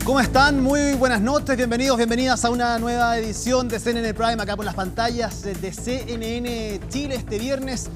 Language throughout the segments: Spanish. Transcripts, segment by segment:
¿Cómo están? Muy buenas noches, bienvenidos, bienvenidas a una nueva edición de CNN Prime acá por las pantallas de CNN Chile este viernes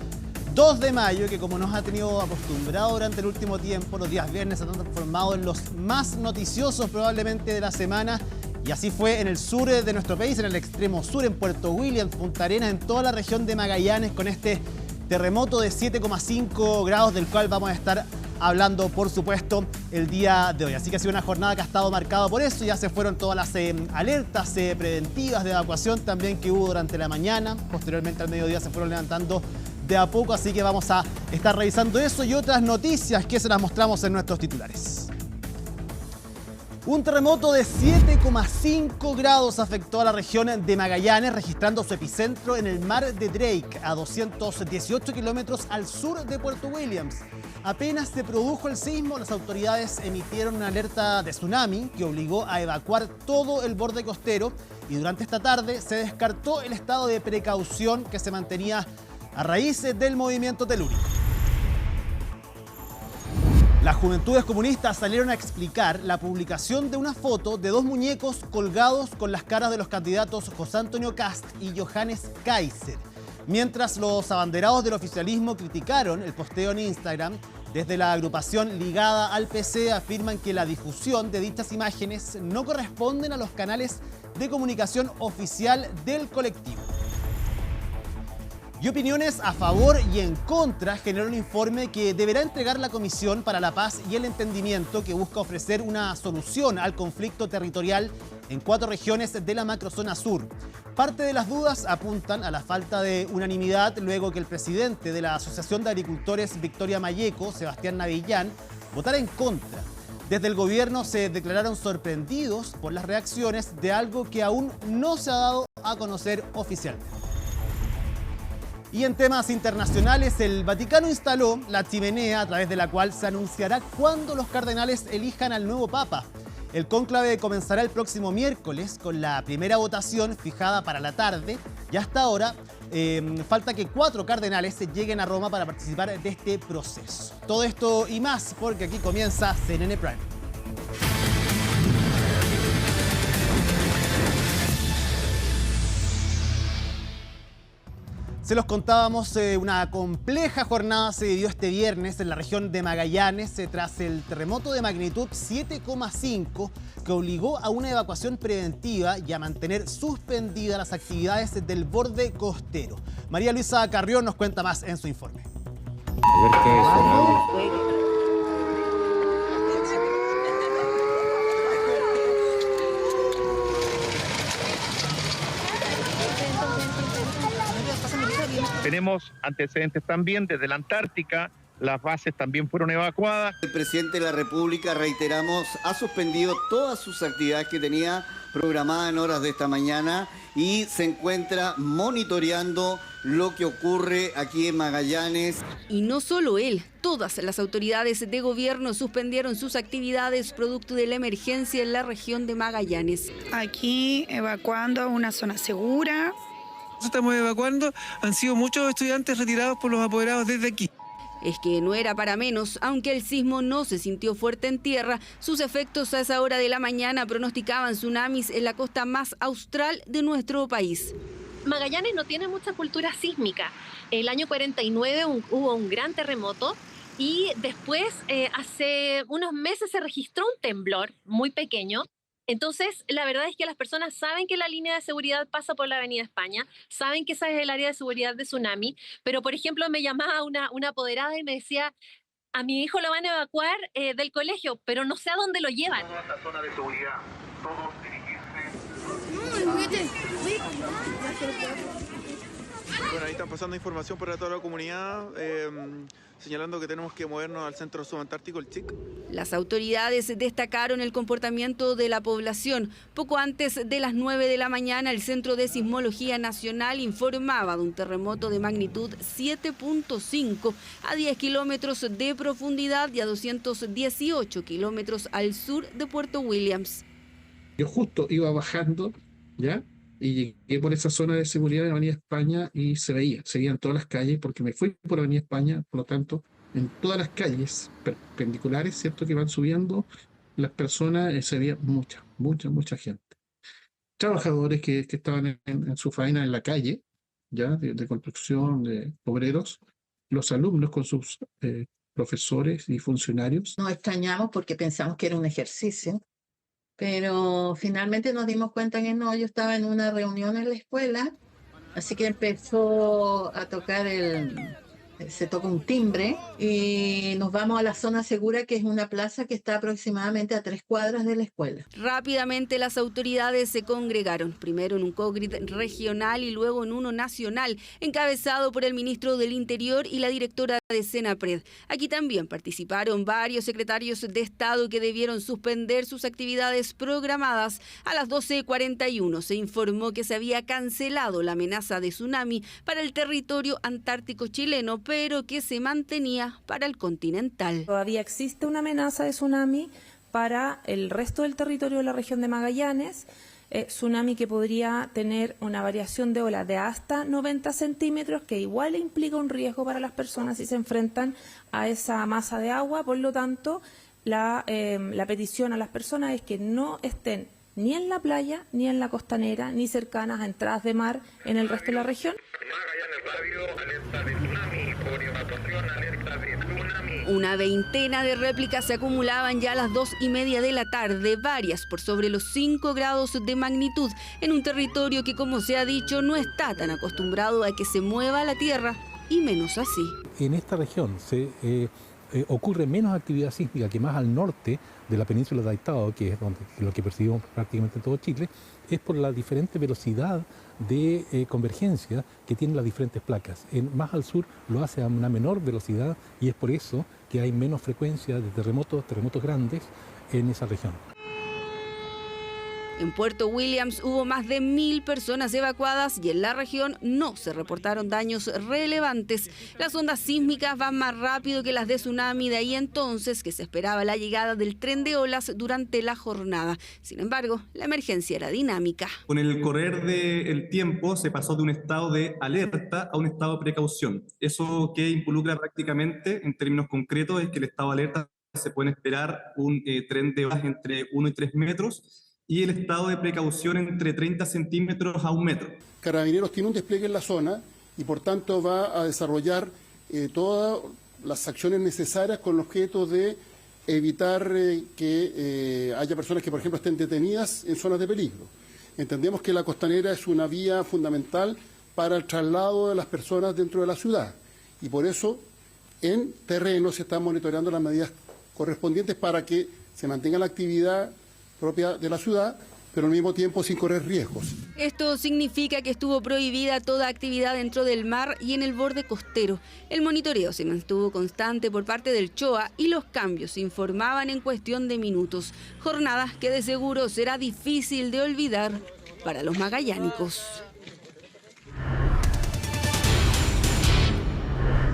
2 de mayo, que como nos ha tenido acostumbrado durante el último tiempo, los días viernes se han transformado en los más noticiosos probablemente de la semana. Y así fue en el sur de nuestro país, en el extremo sur, en Puerto Williams, Punta Arenas, en toda la región de Magallanes, con este terremoto de 7,5 grados del cual vamos a estar hablando, por supuesto, el día de hoy. Así que ha sido una jornada que ha estado marcada por eso. Ya se fueron todas las alertas preventivas de evacuación también que hubo durante la mañana. Posteriormente al mediodía se fueron levantando de a poco. Así que vamos a estar revisando eso y otras noticias que se las mostramos en nuestros titulares. Un terremoto de 7,5 grados afectó a la región de Magallanes, registrando su epicentro en el mar de Drake, a 218 kilómetros al sur de Puerto Williams. Apenas se produjo el sismo, las autoridades emitieron una alerta de tsunami que obligó a evacuar todo el borde costero, y durante esta tarde se descartó el estado de precaución que se mantenía a raíz del movimiento telúrico. Las Juventudes Comunistas salieron a explicar la publicación de una foto de dos muñecos colgados con las caras de los candidatos José Antonio Kast y Johannes Kaiser. Mientras los abanderados del oficialismo criticaron el posteo en Instagram, desde la agrupación ligada al PC afirman que la difusión de dichas imágenes no corresponden a los canales de comunicación oficial del colectivo. Y opiniones a favor y en contra generó un informe que deberá entregar la Comisión para la Paz y el Entendimiento, que busca ofrecer una solución al conflicto territorial en 4 regiones de la macrozona sur. Parte de las dudas apuntan a la falta de unanimidad luego que el presidente de la Asociación de Agricultores Victoria Mayeco, Sebastián Navillán, votara en contra. Desde el gobierno se declararon sorprendidos por las reacciones de algo que aún no se ha dado a conocer oficialmente. Y en temas internacionales, el Vaticano instaló la chimenea a través de la cual se anunciará cuándo los cardenales elijan al nuevo Papa. El cónclave comenzará el próximo miércoles con la primera votación fijada para la tarde, y hasta ahora falta que 4 cardenales lleguen a Roma para participar de este proceso. Todo esto y más, porque aquí comienza CNN Prime. Se los contábamos, una compleja jornada se vivió este viernes en la región de Magallanes tras el terremoto de magnitud 7,5 que obligó a una evacuación preventiva y a mantener suspendidas las actividades del borde costero. María Luisa Carrión nos cuenta más en su informe. A ver qué es. Tenemos antecedentes también desde la Antártica, las bases también fueron evacuadas. El presidente de la República, reiteramos, ha suspendido todas sus actividades que tenía programadas en horas de esta mañana y se encuentra monitoreando lo que ocurre aquí en Magallanes. Y no solo él, todas las autoridades de gobierno suspendieron sus actividades producto de la emergencia en la región de Magallanes. Aquí evacuando a una zona segura. Estamos evacuando, han sido muchos estudiantes retirados por los apoderados desde aquí. Es que no era para menos, aunque el sismo no se sintió fuerte en tierra, sus efectos a esa hora de la mañana pronosticaban tsunamis en la costa más austral de nuestro país. Magallanes no tiene mucha cultura sísmica. El año 49 hubo un gran terremoto y después, hace unos meses, se registró un temblor muy pequeño. Entonces, la verdad es que las personas saben que la línea de seguridad pasa por la Avenida España, saben que esa es el área de seguridad de tsunami, pero, por ejemplo, me llamaba una apoderada y me decía, a mi hijo lo van a evacuar del colegio, pero no sé a dónde lo llevan. Toda esta zona de seguridad, todos dirigirse. Bueno, ahí están pasando información para toda la comunidad, señalando que tenemos que movernos al centro subantártico, el CHIC. Las autoridades destacaron el comportamiento de la población. Poco antes de las 9 de la mañana, el Centro de Sismología Nacional informaba de un terremoto de magnitud 7,5 a 10 kilómetros de profundidad y a 218 kilómetros al sur de Puerto Williams. Yo justo iba bajando, ¿ya? Y llegué por esa zona de seguridad de Avenida España y se veían todas las calles, porque me fui por Avenida España, por lo tanto, en todas las calles perpendiculares, ¿cierto?, que van subiendo, las personas, se veía mucha gente. Trabajadores que estaban en su faena en la calle, ya de construcción, de obreros, los alumnos con sus profesores y funcionarios. Nos extrañamos porque pensamos que era un ejercicio, pero finalmente nos dimos cuenta que no. Yo estaba en una reunión en la escuela, así que empezó a tocar se toca un timbre y nos vamos a la zona segura, que es una plaza que está aproximadamente a 3 cuadras de la escuela. Rápidamente las autoridades se congregaron, primero en un COGRID regional y luego en uno nacional, encabezado por el ministro del Interior y la directora de Senapred. Aquí también participaron varios secretarios de Estado que debieron suspender sus actividades programadas. A las 12:41 se informó que se había cancelado la amenaza de tsunami para el territorio antártico chileno, pero que se mantenía para el continental. Todavía existe una amenaza de tsunami para el resto del territorio de la región de Magallanes, tsunami que podría tener una variación de ola de hasta 90 centímetros, que igual implica un riesgo para las personas si se enfrentan a esa masa de agua. Por lo tanto, la petición a las personas es que no estén ni en la playa, ni en la costanera, ni cercanas a entradas de mar en el resto de la región. Una veintena de réplicas se acumulaban ya a las 2:30 de la tarde, varias por sobre los 5 grados de magnitud, en un territorio que, como se ha dicho, no está tan acostumbrado a que se mueva la tierra, y menos así. En esta región ocurre menos actividad sísmica que más al norte de la península de Aitao, que es lo que percibimos prácticamente en todo Chile, es por la diferente velocidad de convergencia que tienen las diferentes placas. Más al sur lo hace a una menor velocidad y es por eso que hay menos frecuencia de terremotos grandes en esa región. En Puerto Williams hubo más de 1.000 personas evacuadas y en la región no se reportaron daños relevantes. Las ondas sísmicas van más rápido que las de tsunami, de ahí entonces que se esperaba la llegada del tren de olas durante la jornada. Sin embargo, la emergencia era dinámica. Con el correr del tiempo se pasó de un estado de alerta a un estado de precaución. Eso que involucra prácticamente, en términos concretos, es que el estado de alerta se puede esperar un tren de olas entre 1 y 3 metros, y el estado de precaución entre 30 centímetros a 1 metro. Carabineros tiene un despliegue en la zona y por tanto va a desarrollar todas las acciones necesarias con el objeto de evitar que haya personas que, por ejemplo, estén detenidas en zonas de peligro. Entendemos que la costanera es una vía fundamental para el traslado de las personas dentro de la ciudad y por eso en terreno se están monitoreando las medidas correspondientes para que se mantenga la actividad propia de la ciudad, pero al mismo tiempo sin correr riesgos. Esto significa que estuvo prohibida toda actividad dentro del mar y en el borde costero. El monitoreo se mantuvo constante por parte del CHOA y los cambios se informaban en cuestión de minutos. Jornadas que de seguro será difícil de olvidar para los magallánicos.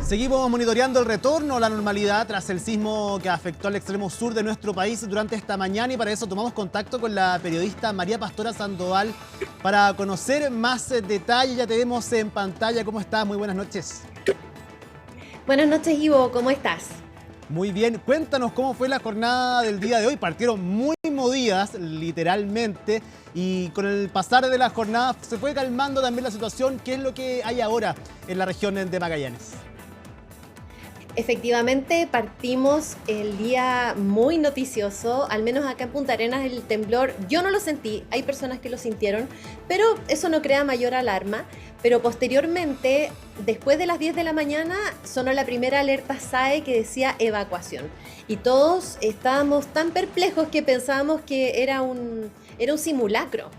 Seguimos monitoreando el retorno a la normalidad tras el sismo que afectó al extremo sur de nuestro país durante esta mañana y para eso tomamos contacto con la periodista María Pastora Sandoval para conocer más detalles. Ya te vemos en pantalla. ¿Cómo estás? Muy buenas noches. Buenas noches, Ivo. ¿Cómo estás? Muy bien. Cuéntanos cómo fue la jornada del día de hoy. Partieron muy movidas, literalmente, y con el pasar de la jornada se fue calmando también la situación. ¿Qué es lo que hay ahora en la región de Magallanes? Efectivamente, partimos el día muy noticioso, al menos acá en Punta Arenas el temblor, yo no lo sentí, hay personas que lo sintieron, pero eso no crea mayor alarma. Pero posteriormente, después de las 10 de la mañana, sonó la primera alerta SAE que decía evacuación. Y todos estábamos tan perplejos que pensábamos que era un simulacro.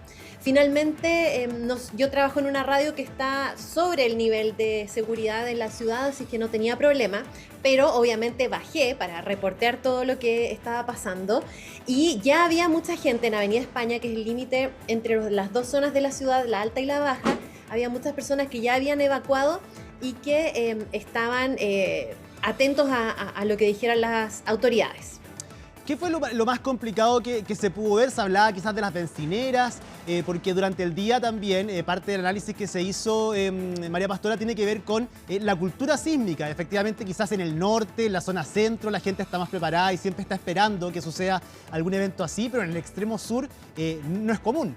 Finalmente, yo trabajo en una radio que está sobre el nivel de seguridad de la ciudad, así que no tenía problema, pero obviamente bajé para reportear todo lo que estaba pasando y ya había mucha gente en Avenida España, que es el límite entre las dos zonas de la ciudad, la alta y la baja. Había muchas personas que ya habían evacuado y que estaban atentos a lo que dijeran las autoridades. ¿Qué fue lo más complicado que se pudo ver? Se hablaba quizás de las bencineras, porque durante el día también parte del análisis que se hizo, María Pastora, tiene que ver con la cultura sísmica. Efectivamente, quizás en el norte, en la zona centro, la gente está más preparada y siempre está esperando que suceda algún evento así, pero en el extremo sur no es común.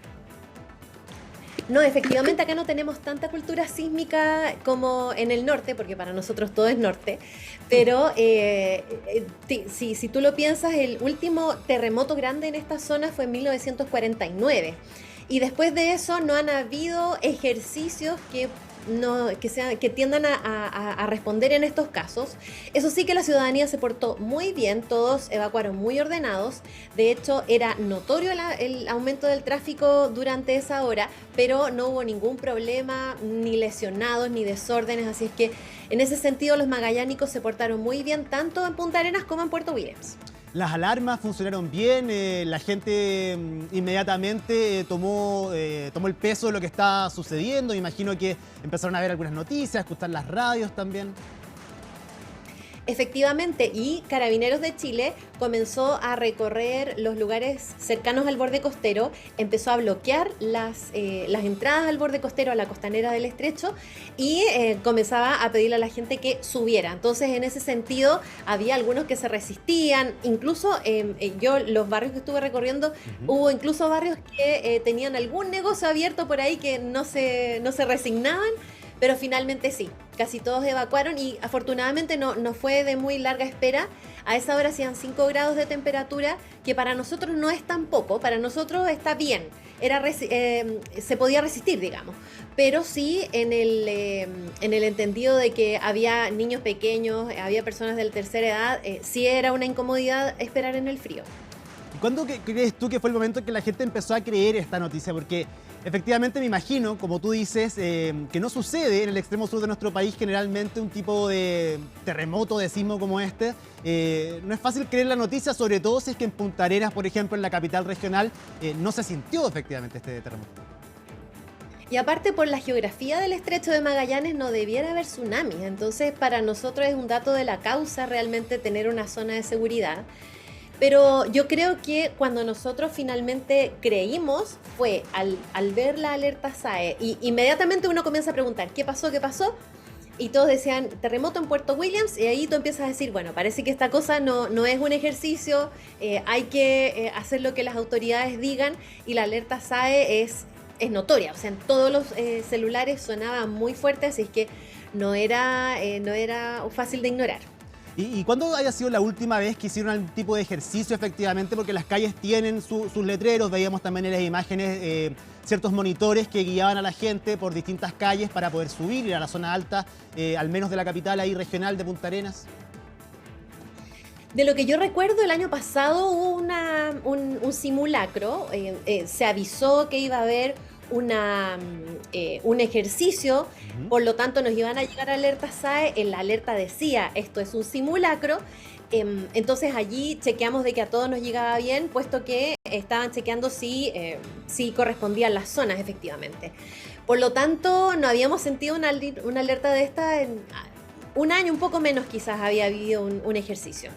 No, efectivamente acá no tenemos tanta cultura sísmica como en el norte, porque para nosotros todo es norte, pero si tú lo piensas, el último terremoto grande en esta zona fue en 1949 y después de eso no han habido ejercicios que tiendan a responder en estos casos. Eso sí, que la ciudadanía se portó muy bien, todos evacuaron muy ordenados. De hecho, era notorio el aumento del tráfico durante esa hora, pero no hubo ningún problema, ni lesionados, ni desórdenes. Así es que en ese sentido los magallánicos se portaron muy bien, tanto en Punta Arenas como en Puerto Williams. Las alarmas funcionaron bien, la gente inmediatamente tomó el peso de lo que está sucediendo. Me imagino que empezaron a ver algunas noticias, a escuchar las radios también. Efectivamente, y Carabineros de Chile comenzó a recorrer los lugares cercanos al borde costero, empezó a bloquear las entradas al borde costero, a la costanera del Estrecho, y comenzaba a pedirle a la gente que subiera. Entonces, en ese sentido, había algunos que se resistían, incluso yo los barrios que estuve recorriendo, hubo incluso barrios que tenían algún negocio abierto por ahí que no se resignaban, pero finalmente sí, casi todos evacuaron y afortunadamente no fue de muy larga espera. A esa hora hacían 5 grados de temperatura, que para nosotros no es tan poco, para nosotros está bien, se podía resistir, digamos, pero sí en el entendido de que había niños pequeños, había personas de la tercera edad, sí era una incomodidad esperar en el frío. ¿Cuándo crees tú que fue el momento en que la gente empezó a creer esta noticia? Porque efectivamente me imagino, como tú dices, que no sucede en el extremo sur de nuestro país generalmente un tipo de terremoto, de sismo como este. No es fácil creer la noticia, sobre todo si es que en Punta Arenas, por ejemplo, en la capital regional, no se sintió efectivamente este terremoto. Y aparte, por la geografía del Estrecho de Magallanes no debiera haber tsunami. Entonces, para nosotros es un dato de la causa realmente tener una zona de seguridad. Pero yo creo que cuando nosotros finalmente creímos fue al ver la alerta SAE, y inmediatamente uno comienza a preguntar, ¿qué pasó? ¿Qué pasó? Y todos decían, terremoto en Puerto Williams, y ahí tú empiezas a decir, bueno, parece que esta cosa no es un ejercicio, hay que hacer lo que las autoridades digan, y la alerta SAE es notoria, o sea, en todos los celulares sonaba muy fuerte, así es que no era fácil de ignorar. ¿Y cuándo haya sido la última vez que hicieron algún tipo de ejercicio efectivamente? Porque las calles tienen sus letreros, veíamos también en las imágenes ciertos monitores que guiaban a la gente por distintas calles para poder subir a la zona alta, al menos de la capital ahí regional de Punta Arenas. De lo que yo recuerdo, el año pasado hubo un simulacro, se avisó que iba a haber un ejercicio, por lo tanto nos iban a llegar alertas SAE, en la alerta decía esto es un simulacro, entonces allí chequeamos de que a todos nos llegaba bien, puesto que estaban chequeando si correspondían las zonas efectivamente. Por lo tanto, no habíamos sentido una alerta de esta en un año, un poco menos quizás había habido un ejercicio.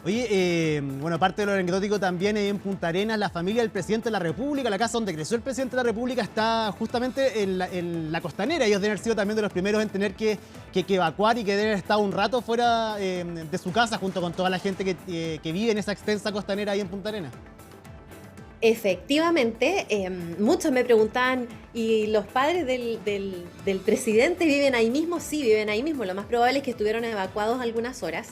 Oye, bueno, parte de lo anecdótico también en Punta Arenas, la familia del presidente de la República, la casa donde creció el presidente de la República está justamente en la costanera. Ellos deben haber sido también de los primeros en tener que evacuar y que deben haber estado un rato fuera de su casa junto con toda la gente que vive en esa extensa costanera ahí en Punta Arenas. Efectivamente, muchos me preguntaban, ¿y los padres del presidente viven ahí mismo? Sí, viven ahí mismo. Lo más probable es que estuvieron evacuados algunas horas.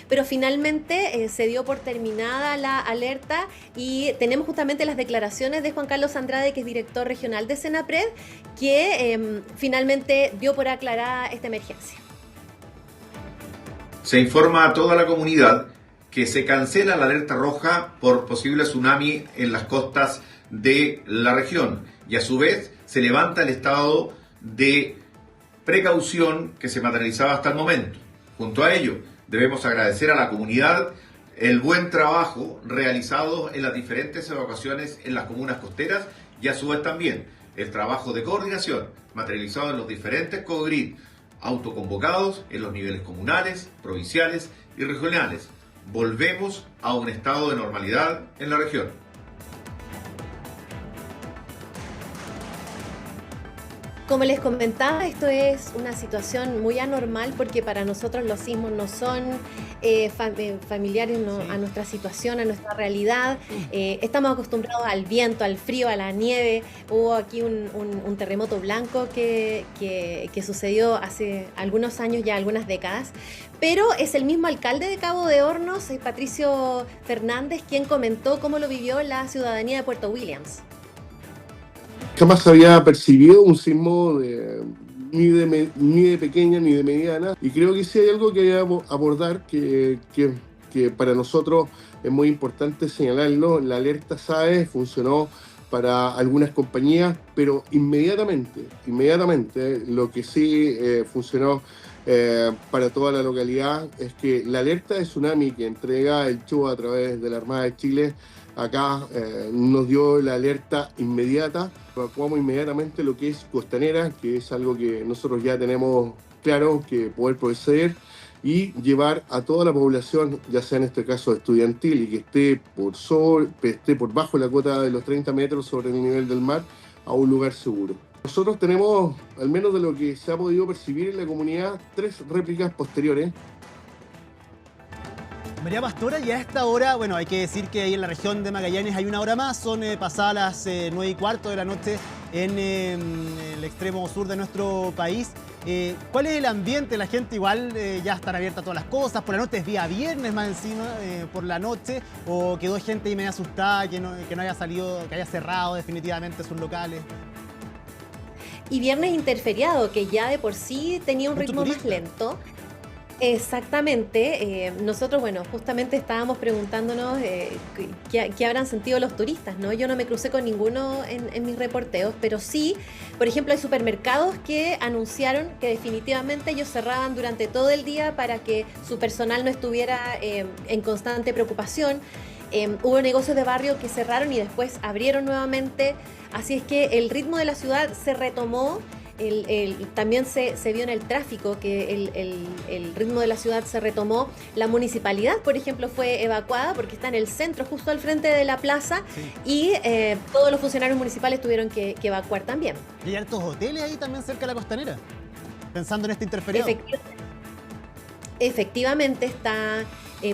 Pero finalmente se dio por terminada la alerta y tenemos justamente las declaraciones de Juan Carlos Andrade, que es director regional de Senapred, que finalmente dio por aclarada esta emergencia. Se informa a toda la comunidad que se cancela la alerta roja por posible tsunami en las costas de la región y a su vez se levanta el estado de precaución que se materializaba hasta el momento. Junto a ello, debemos agradecer a la comunidad el buen trabajo realizado en las diferentes evacuaciones en las comunas costeras y a su vez también el trabajo de coordinación materializado en los diferentes COGRID autoconvocados en los niveles comunales, provinciales y regionales, volvemos a un estado de normalidad en la región. Como les comentaba, esto es una situación muy anormal porque para nosotros los sismos no son familiares a nuestra situación, a nuestra realidad. Estamos acostumbrados al viento, al frío, a la nieve. Hubo aquí un terremoto blanco que sucedió hace algunos años, ya algunas décadas. Pero es el mismo alcalde de Cabo de Hornos, Patricio Fernández, quien comentó cómo lo vivió la ciudadanía de Puerto Williams. Jamás había percibido un sismo ni de pequeña ni de mediana, y creo que sí hay algo que abordar que para nosotros es muy importante señalarlo. La alerta SAE funcionó para algunas compañías, pero inmediatamente lo que sí funcionó para toda la localidad es que la alerta de tsunami que entrega el CHUA a través de la Armada de Chile acá nos dio la alerta inmediata. Evacuamos inmediatamente lo que es Costanera, que es algo que nosotros ya tenemos claro que poder proceder y llevar a toda la población, ya sea en este caso estudiantil y que esté por bajo la cota de los 30 metros sobre el nivel del mar, a un lugar seguro. Nosotros tenemos, al menos de lo que se ha podido percibir en la comunidad, 3 réplicas posteriores. María Pastora, y a esta hora, bueno, hay que decir que ahí en la región de Magallanes hay una hora más, son pasadas las 9:15 de la noche en el extremo sur de nuestro país. ¿Cuál es el ambiente? La gente igual ya están abiertas todas las cosas, por la noche es día viernes más encima, por la noche, o quedó gente ahí medio asustada, que no haya salido, que haya cerrado definitivamente sus locales. Y viernes interferiado, que ya de por sí tenía un ritmo más lento. Exactamente, nosotros, bueno, justamente estábamos preguntándonos qué habrán sentido los turistas, ¿no? Yo no me crucé con ninguno en mis reporteos, pero sí, por ejemplo, hay supermercados que anunciaron que definitivamente ellos cerraban durante todo el día para que su personal no estuviera en constante preocupación. Hubo negocios de barrio que cerraron y después abrieron nuevamente, así es que el ritmo de la ciudad se retomó. También se vio en el tráfico que el ritmo de la ciudad se retomó. La municipalidad, por ejemplo, fue evacuada porque está en el centro, justo al frente de la plaza, y todos los funcionarios municipales tuvieron que evacuar también. ¿Y hay hartos hoteles ahí también cerca de la Costanera? Pensando en este interferiado. Efectivamente está,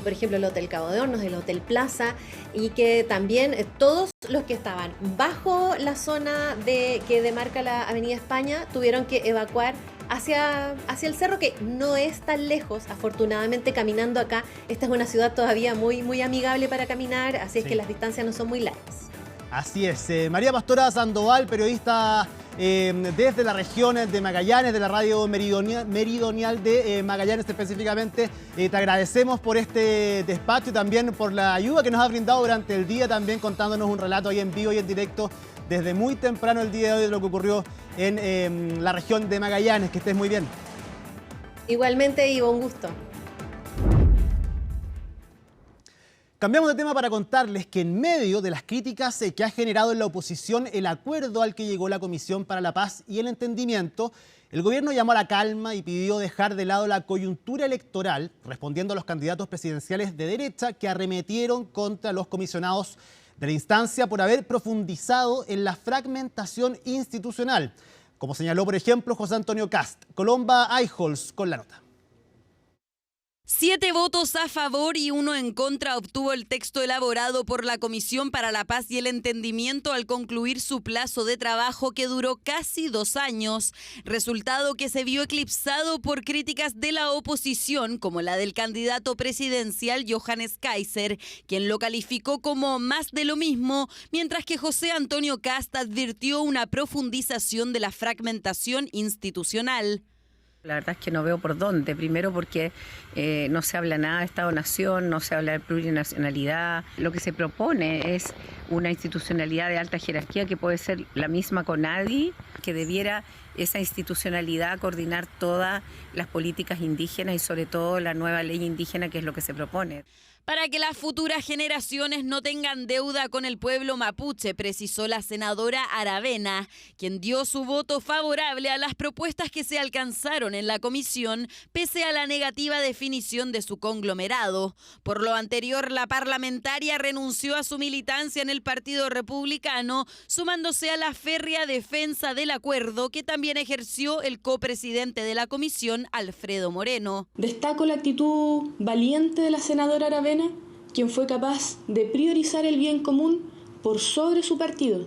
por ejemplo, el Hotel Cabo de Hornos, el Hotel Plaza, y que también todos los que estaban bajo la zona que demarca la Avenida España tuvieron que evacuar hacia el cerro, que no es tan lejos, afortunadamente, caminando acá. Esta es una ciudad todavía muy, muy amigable para caminar, así es que las distancias no son muy largas. Así es. María Pastora Sandoval, periodista desde la región de Magallanes, de la radio meridional de Magallanes específicamente. Te agradecemos por este despacho y también por la ayuda que nos ha brindado durante el día, también contándonos un relato ahí en vivo y en directo desde muy temprano el día de hoy de lo que ocurrió en la región de Magallanes. Que estés muy bien. Igualmente, Ivo, un gusto. Cambiamos de tema para contarles que en medio de las críticas que ha generado en la oposición el acuerdo al que llegó la Comisión para la Paz y el Entendimiento, el gobierno llamó a la calma y pidió dejar de lado la coyuntura electoral, respondiendo a los candidatos presidenciales de derecha que arremetieron contra los comisionados de la instancia por haber profundizado en la fragmentación institucional, como señaló, por ejemplo, José Antonio Kast. Colomba Eichholz con la nota. 7 votos a favor y 1 en contra obtuvo el texto elaborado por la Comisión para la Paz y el Entendimiento al concluir su plazo de trabajo que duró casi 2 años, resultado que se vio eclipsado por críticas de la oposición, como la del candidato presidencial Johannes Kaiser, quien lo calificó como más de lo mismo, mientras que José Antonio Kast advirtió una profundización de la fragmentación institucional. La verdad es que no veo por dónde. Primero porque no se habla nada de Estado-Nación, no se habla de plurinacionalidad. Lo que se propone es una institucionalidad de alta jerarquía que puede ser la misma CONADI, que debiera esa institucionalidad coordinar todas las políticas indígenas y sobre todo la nueva ley indígena, que es lo que se propone. Para que las futuras generaciones no tengan deuda con el pueblo mapuche, precisó la senadora Aravena, quien dio su voto favorable a las propuestas que se alcanzaron en la comisión, pese a la negativa definición de su conglomerado. Por lo anterior, la parlamentaria renunció a su militancia en el Partido Republicano, sumándose a la férrea defensa del acuerdo que también ejerció el copresidente de la comisión, Alfredo Moreno. Destaco la actitud valiente de la senadora Aravena, quien fue capaz de priorizar el bien común por sobre su partido.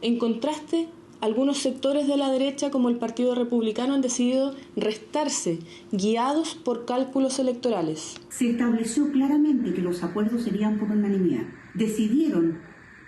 En contraste, algunos sectores de la derecha, como el Partido Republicano, han decidido restarse, guiados por cálculos electorales. Se estableció claramente que los acuerdos serían por unanimidad. Decidieron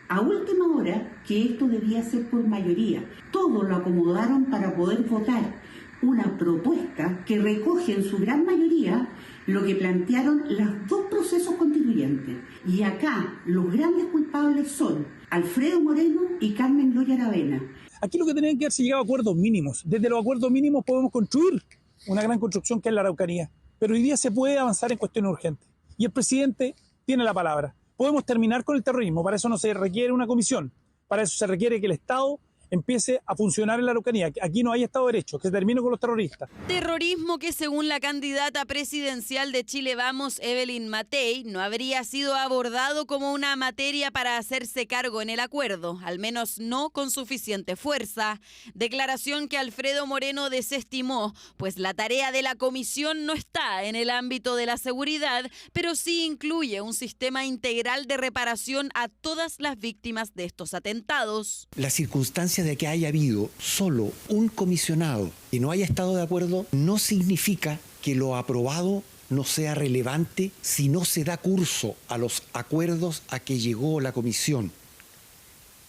a última hora que esto debía ser por mayoría. Todos lo acomodaron para poder votar una propuesta que recoge en su gran mayoría lo que plantearon los dos procesos constituyentes. Y acá los grandes culpables son Alfredo Moreno y Carmen Gloria Aravena. Aquí lo que tenían que haberse llegado a acuerdos mínimos. Desde los acuerdos mínimos podemos construir una gran construcción que es la Araucanía. Pero hoy día se puede avanzar en cuestiones urgentes. Y el presidente tiene la palabra. Podemos terminar con el terrorismo. Para eso no se requiere una comisión. Para eso se requiere que el Estado empiece a funcionar en la Araucanía. Aquí no hay Estado de Derecho, que se termine con los terroristas. Terrorismo que, según la candidata presidencial de Chile Vamos, Evelyn Matei, no habría sido abordado como una materia para hacerse cargo en el acuerdo, al menos no con suficiente fuerza. Declaración que Alfredo Moreno desestimó, pues la tarea de la comisión no está en el ámbito de la seguridad, pero sí incluye un sistema integral de reparación a todas las víctimas de estos atentados. La circunstancia de que haya habido solo un comisionado y no haya estado de acuerdo no significa que lo aprobado no sea relevante si no se da curso a los acuerdos a que llegó la comisión.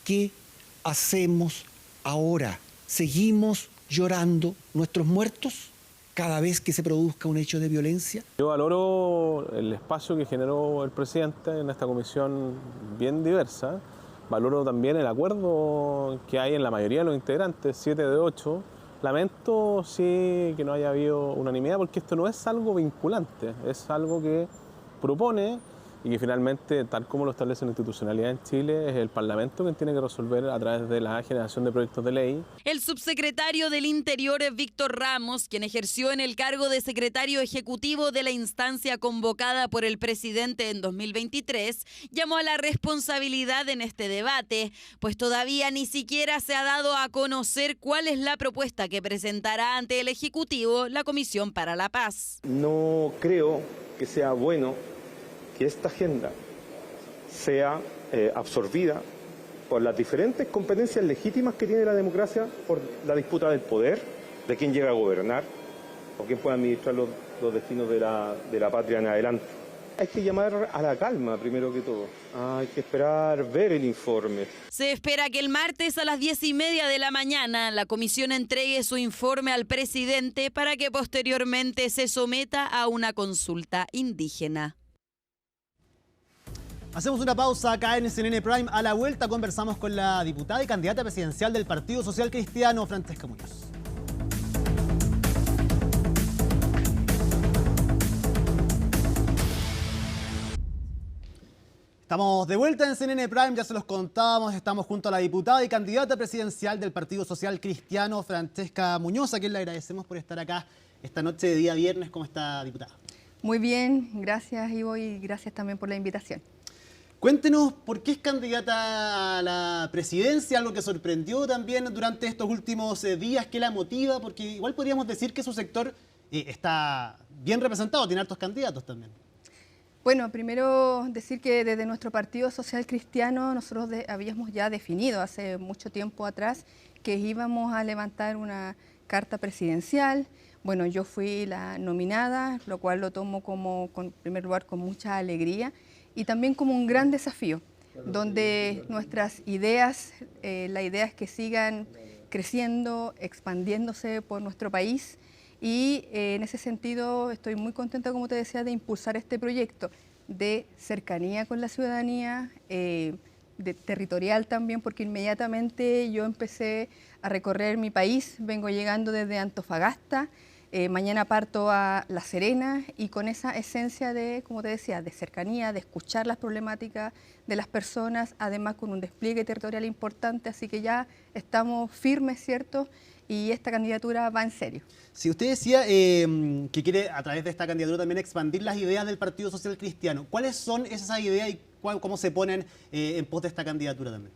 ¿Qué hacemos ahora? ¿Seguimos llorando nuestros muertos cada vez que se produzca un hecho de violencia? Yo valoro el espacio que generó el presidente en esta comisión bien diversa. Valoro también el acuerdo que hay en la mayoría de los integrantes, 7 de 8. Lamento sí que no haya habido unanimidad porque esto no es algo vinculante, es algo que propone y que finalmente, tal como lo establece la institucionalidad en Chile, es el Parlamento quien tiene que resolver a través de la generación de proyectos de ley. El subsecretario del Interior, Víctor Ramos, quien ejerció en el cargo de secretario ejecutivo de la instancia convocada por el presidente en 2023, llamó a la responsabilidad en este debate, pues todavía ni siquiera se ha dado a conocer cuál es la propuesta que presentará ante el Ejecutivo la Comisión para la Paz. No creo que sea bueno que esta agenda sea absorbida por las diferentes competencias legítimas que tiene la democracia, por la disputa del poder, de quién llega a gobernar o quién puede administrar los destinos de la patria en adelante. Hay que llamar a la calma primero que todo. Hay que esperar ver el informe. Se espera que el martes a las 10:30 de la mañana la comisión entregue su informe al presidente para que posteriormente se someta a una consulta indígena. Hacemos una pausa acá en CNN Prime. A la vuelta conversamos con la diputada y candidata presidencial del Partido Social Cristiano, Francesca Muñoz. Estamos de vuelta en CNN Prime, ya se los contábamos, estamos junto a la diputada y candidata presidencial del Partido Social Cristiano, Francesca Muñoz, a quien le agradecemos por estar acá esta noche de día viernes. ¿Cómo está, diputada? Muy bien, gracias Ivo y gracias también por la invitación. Cuéntenos por qué es candidata a la presidencia, algo que sorprendió también durante estos últimos días, ¿qué la motiva? Porque igual podríamos decir que su sector está bien representado, tiene hartos candidatos también. Bueno, primero decir que desde nuestro Partido Social Cristiano nosotros habíamos ya definido hace mucho tiempo atrás que íbamos a levantar una carta presidencial. Bueno, yo fui la nominada, lo cual lo tomo en primer lugar con mucha alegría y también como un gran desafío, donde nuestras ideas, la idea es que sigan creciendo, expandiéndose por nuestro país. Y en ese sentido estoy muy contenta, como te decía, de impulsar este proyecto de cercanía con la ciudadanía, de territorial también, porque inmediatamente yo empecé a recorrer mi país, vengo llegando desde Antofagasta, Mañana parto a La Serena y con esa esencia de, como te decía, de cercanía, de escuchar las problemáticas de las personas, además con un despliegue territorial importante, así que ya estamos firmes, ¿cierto? Y esta candidatura va en serio. Si usted decía que quiere a través de esta candidatura también expandir las ideas del Partido Social Cristiano, ¿cuáles son esas ideas y cómo se ponen en pos de esta candidatura también?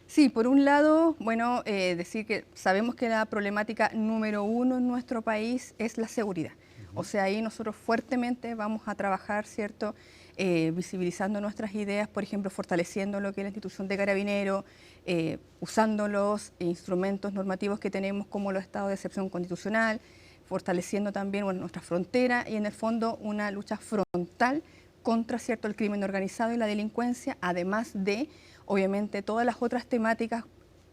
Sí, por un lado, bueno, decir que sabemos que la problemática número uno en nuestro país es la seguridad. O sea, ahí nosotros fuertemente vamos a trabajar, ¿cierto? Visibilizando nuestras ideas, por ejemplo, fortaleciendo lo que es la institución de Carabineros, usando los instrumentos normativos que tenemos como los estados de excepción constitucional, fortaleciendo también nuestra frontera y en el fondo una lucha frontal contra, ¿cierto?, el crimen organizado y la delincuencia, además de obviamente todas las otras temáticas,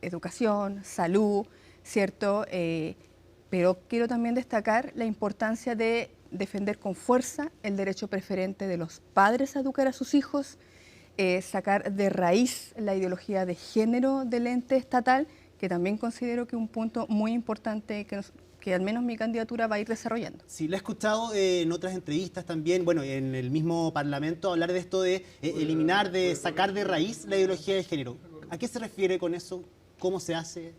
educación, salud, ¿cierto? Pero quiero también destacar la importancia de defender con fuerza el derecho preferente de los padres a educar a sus hijos, sacar de raíz la ideología de género del ente estatal, que también considero que es un punto muy importante que al menos mi candidatura va a ir desarrollando. Sí, lo he escuchado en otras entrevistas también, bueno, en el mismo Parlamento, hablar de esto de eliminar, de sacar de raíz la ideología de género. ¿A qué se refiere con eso? ¿Cómo se hace?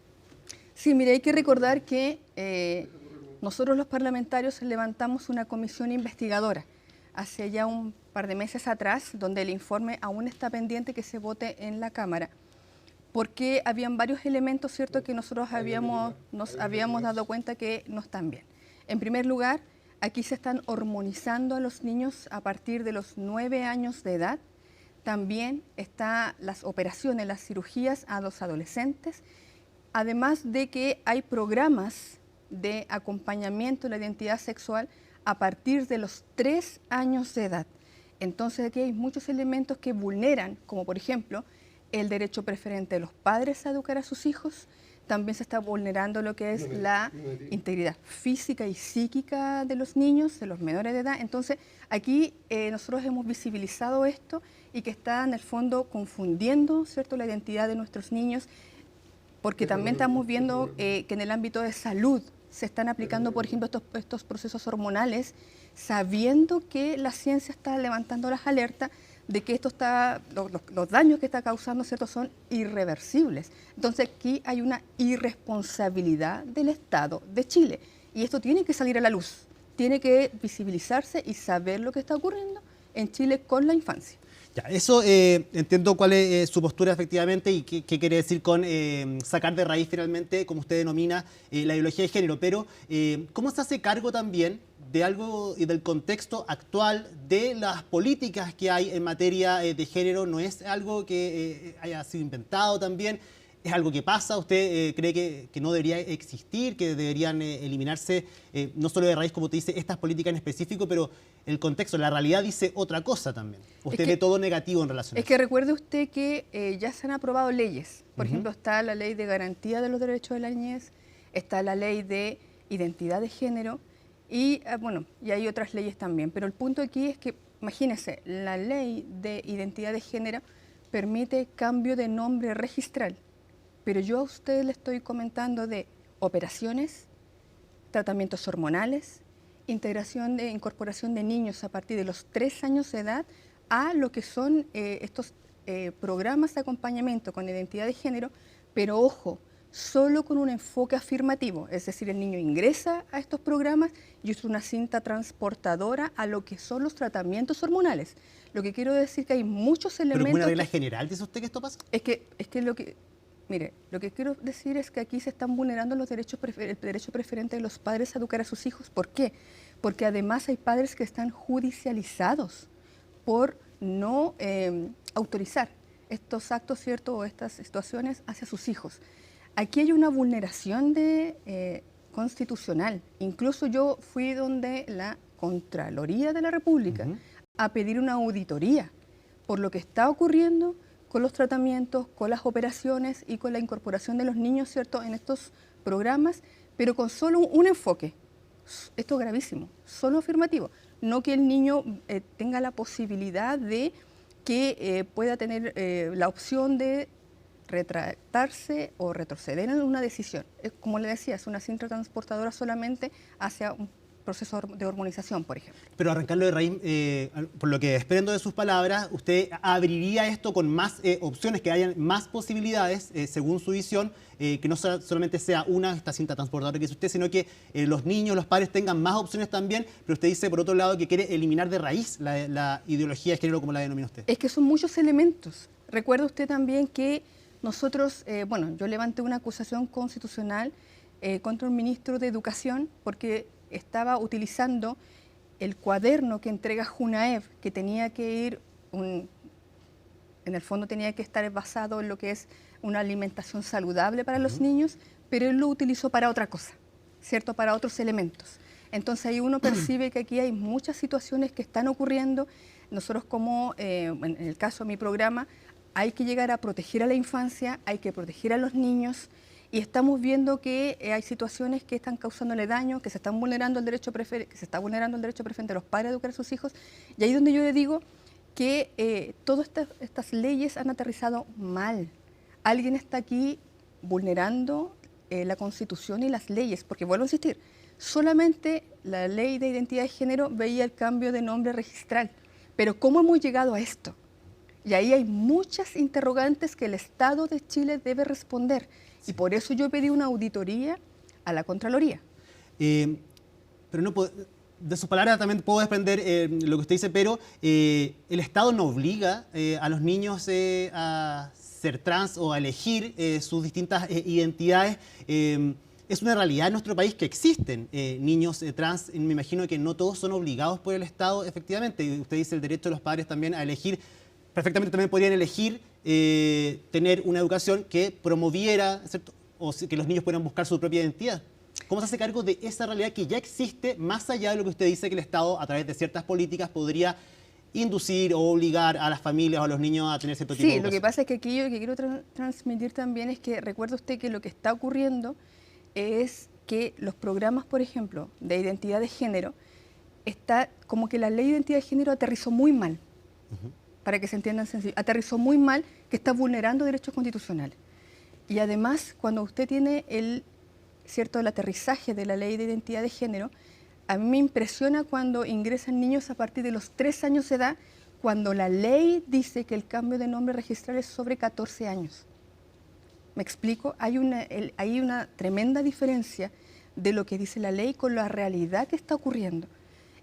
Sí, mire, hay que recordar que nosotros los parlamentarios levantamos una comisión investigadora hace ya un par de meses atrás, donde el informe aún está pendiente que se vote en la Cámara, porque habían varios elementos, ¿cierto?, que nosotros nos habíamos dado cuenta que no están bien. En primer lugar, aquí se están hormonizando a los niños a partir de los 9 años de edad. También están las operaciones, las cirugías a los adolescentes, además de que hay programas de acompañamiento de la identidad sexual a partir de los 3 años de edad. Entonces aquí hay muchos elementos que vulneran, como por ejemplo, el derecho preferente de los padres a educar a sus hijos. También se está vulnerando lo que es la integridad física y psíquica de los niños, de los menores de edad. Entonces, aquí nosotros hemos visibilizado esto y que está en el fondo confundiendo, ¿cierto?, la identidad de nuestros niños, porque también estamos viendo que en el ámbito de salud se están aplicando, por ejemplo, estos procesos hormonales, sabiendo que la ciencia está levantando las alertas de que esto está, los daños que está causando, ¿cierto?, son irreversibles. Entonces aquí hay una irresponsabilidad del Estado de Chile y esto tiene que salir a la luz, tiene que visibilizarse y saber lo que está ocurriendo en Chile con la infancia. Ya, eso entiendo cuál es su postura efectivamente y qué quiere decir con sacar de raíz finalmente, como usted denomina, la ideología de género, pero ¿cómo se hace cargo también de algo y del contexto actual de las políticas que hay en materia de género? ¿No es algo que haya sido inventado también? ¿Es algo que pasa? ¿Usted cree que no debería existir, que deberían eliminarse, no solo de raíz, como te dice, estas políticas en específico, pero el contexto, la realidad dice otra cosa también? ¿Usted ve todo negativo en relación a eso? Es que recuerde usted que ya se han aprobado leyes. Por ejemplo, está la ley de garantía de los derechos de la niñez, está la ley de identidad de género y, bueno, y hay otras leyes también. Pero el punto aquí es que, imagínese, la ley de identidad de género permite cambio de nombre registral. Pero yo a usted le estoy comentando de operaciones, tratamientos hormonales, incorporación de niños a partir de los 3 años de edad a lo que son estos programas de acompañamiento con identidad de género, pero ojo, solo con un enfoque afirmativo, es decir, el niño ingresa a estos programas y es una cinta transportadora a lo que son los tratamientos hormonales. Lo que quiero decir que hay muchos elementos... ¿Pero como una regla general dice usted que esto pasa? Mire, lo que quiero decir es que aquí se están vulnerando el derecho preferente de los padres a educar a sus hijos. ¿Por qué? Porque además hay padres que están judicializados por no autorizar estos actos, ¿cierto?, o estas situaciones hacia sus hijos. Aquí hay una vulneración constitucional. Incluso yo fui donde la Contraloría de la República a pedir una auditoría por lo que está ocurriendo con los tratamientos, con las operaciones y con la incorporación de los niños, ¿cierto?, en estos programas, pero con solo un enfoque. Esto es gravísimo, solo afirmativo. No que el niño tenga la posibilidad de que pueda tener la opción de retractarse o retroceder en una decisión. Como le decía, es una cinta transportadora solamente hacia proceso de hormonización, por ejemplo. Pero arrancarlo de raíz, por lo que desprendo de sus palabras, ¿usted abriría esto con más opciones, que hayan más posibilidades, según su visión, que no solamente sea esta cinta transportadora que dice usted, sino que los niños, los padres tengan más opciones también? Pero usted dice, por otro lado, que quiere eliminar de raíz la ideología de género, como la denomina usted. Es que son muchos elementos. Recuerda usted también que nosotros, yo levanté una acusación constitucional contra un ministro de Educación porque estaba utilizando el cuaderno que entrega Junaev, que tenía que ir, en el fondo tenía que estar basado en lo que es una alimentación saludable para los niños, pero él lo utilizó para otra cosa, ¿cierto? Para otros elementos. Entonces ahí uno percibe que aquí hay muchas situaciones que están ocurriendo. Nosotros como, en el caso de mi programa, hay que llegar a proteger a la infancia, hay que proteger a los niños, y estamos viendo que hay situaciones que están causándole daño, que se están vulnerando el derecho preferente, que se está vulnerando el derecho preferente de los padres a educar a sus hijos, y ahí es donde yo le digo que todas estas leyes han aterrizado mal. Alguien está aquí vulnerando la Constitución y las leyes, porque vuelvo a insistir, solamente la ley de identidad de género veía el cambio de nombre registral, pero ¿cómo hemos llegado a esto? Y ahí hay muchas interrogantes que el Estado de Chile debe responder. Y por eso yo pedí una auditoría a la Contraloría. Pero no puedo, de sus palabras también puedo desprender lo que usted dice, pero el Estado no obliga a los niños a ser trans o a elegir sus distintas identidades. Es una realidad en nuestro país que existen niños trans. Me imagino que no todos son obligados por el Estado, efectivamente. Y usted dice el derecho de los padres también a elegir. Perfectamente también podrían elegir tener una educación que promoviera, ¿cierto?, o que los niños puedan buscar su propia identidad. ¿Cómo se hace cargo de esa realidad que ya existe, más allá de lo que usted dice que el Estado, a través de ciertas políticas, podría inducir o obligar a las familias o a los niños a tener cierto tipo de educación? Sí, lo que pasa es que aquí yo lo que quiero transmitir también es que recuerde usted que lo que está ocurriendo es que los programas, por ejemplo, de identidad de género, está como que la ley de identidad de género aterrizó muy mal. Para que se entiendan sencillo, aterrizó muy mal, que está vulnerando derechos constitucionales. Y además, cuando usted tiene el aterrizaje de la ley de identidad de género, a mí me impresiona cuando ingresan niños a partir de los 3 años de edad, cuando la ley dice que el cambio de nombre registral es sobre 14 años. ¿Me explico? Hay una tremenda diferencia de lo que dice la ley con la realidad que está ocurriendo.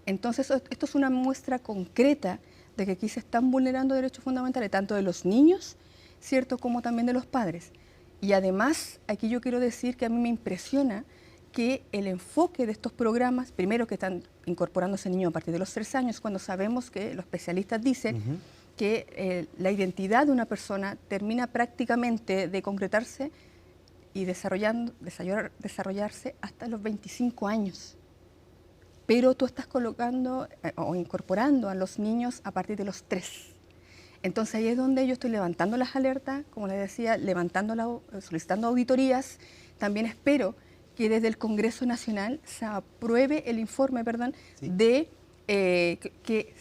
Entonces, esto es una muestra concreta de que aquí se están vulnerando derechos fundamentales, tanto de los niños, ¿cierto?, como también de los padres. Y además, aquí yo quiero decir que a mí me impresiona que el enfoque de estos programas, primero que están incorporándose niños a partir de los 3 años, cuando sabemos que los especialistas dicen que la identidad de una persona termina prácticamente de concretarse y desarrollarse hasta los 25 años. Pero tú estás colocando o incorporando a los niños a partir de los 3. Entonces ahí es donde yo estoy levantando las alertas, como les decía, solicitando auditorías. También espero que desde el Congreso Nacional se apruebe el informe, de que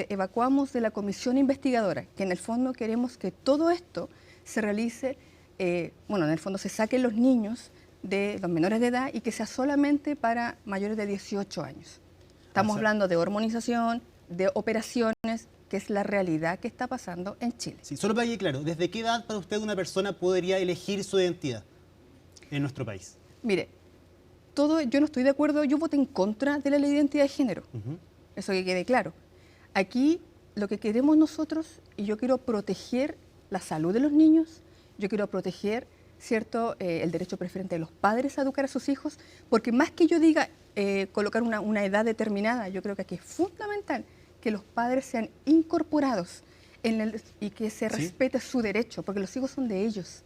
evacuamos de la comisión investigadora, que en el fondo queremos que todo esto se realice, en el fondo se saquen los niños de los menores de edad y que sea solamente para mayores de 18 años. Estamos hablando de hormonización, de operaciones, que es la realidad que está pasando en Chile. Sí, solo para que claro, ¿desde qué edad para usted una persona podría elegir su identidad en nuestro país? Mire, yo no estoy de acuerdo, yo voté en contra de la ley de identidad de género, eso que quede claro. Aquí lo que queremos nosotros, y yo quiero proteger la salud de los niños, yo quiero proteger el derecho preferente de los padres a educar a sus hijos, porque más que yo diga colocar una edad determinada, yo creo que aquí es fundamental que los padres sean incorporados y que se respete su derecho, porque los hijos son de ellos.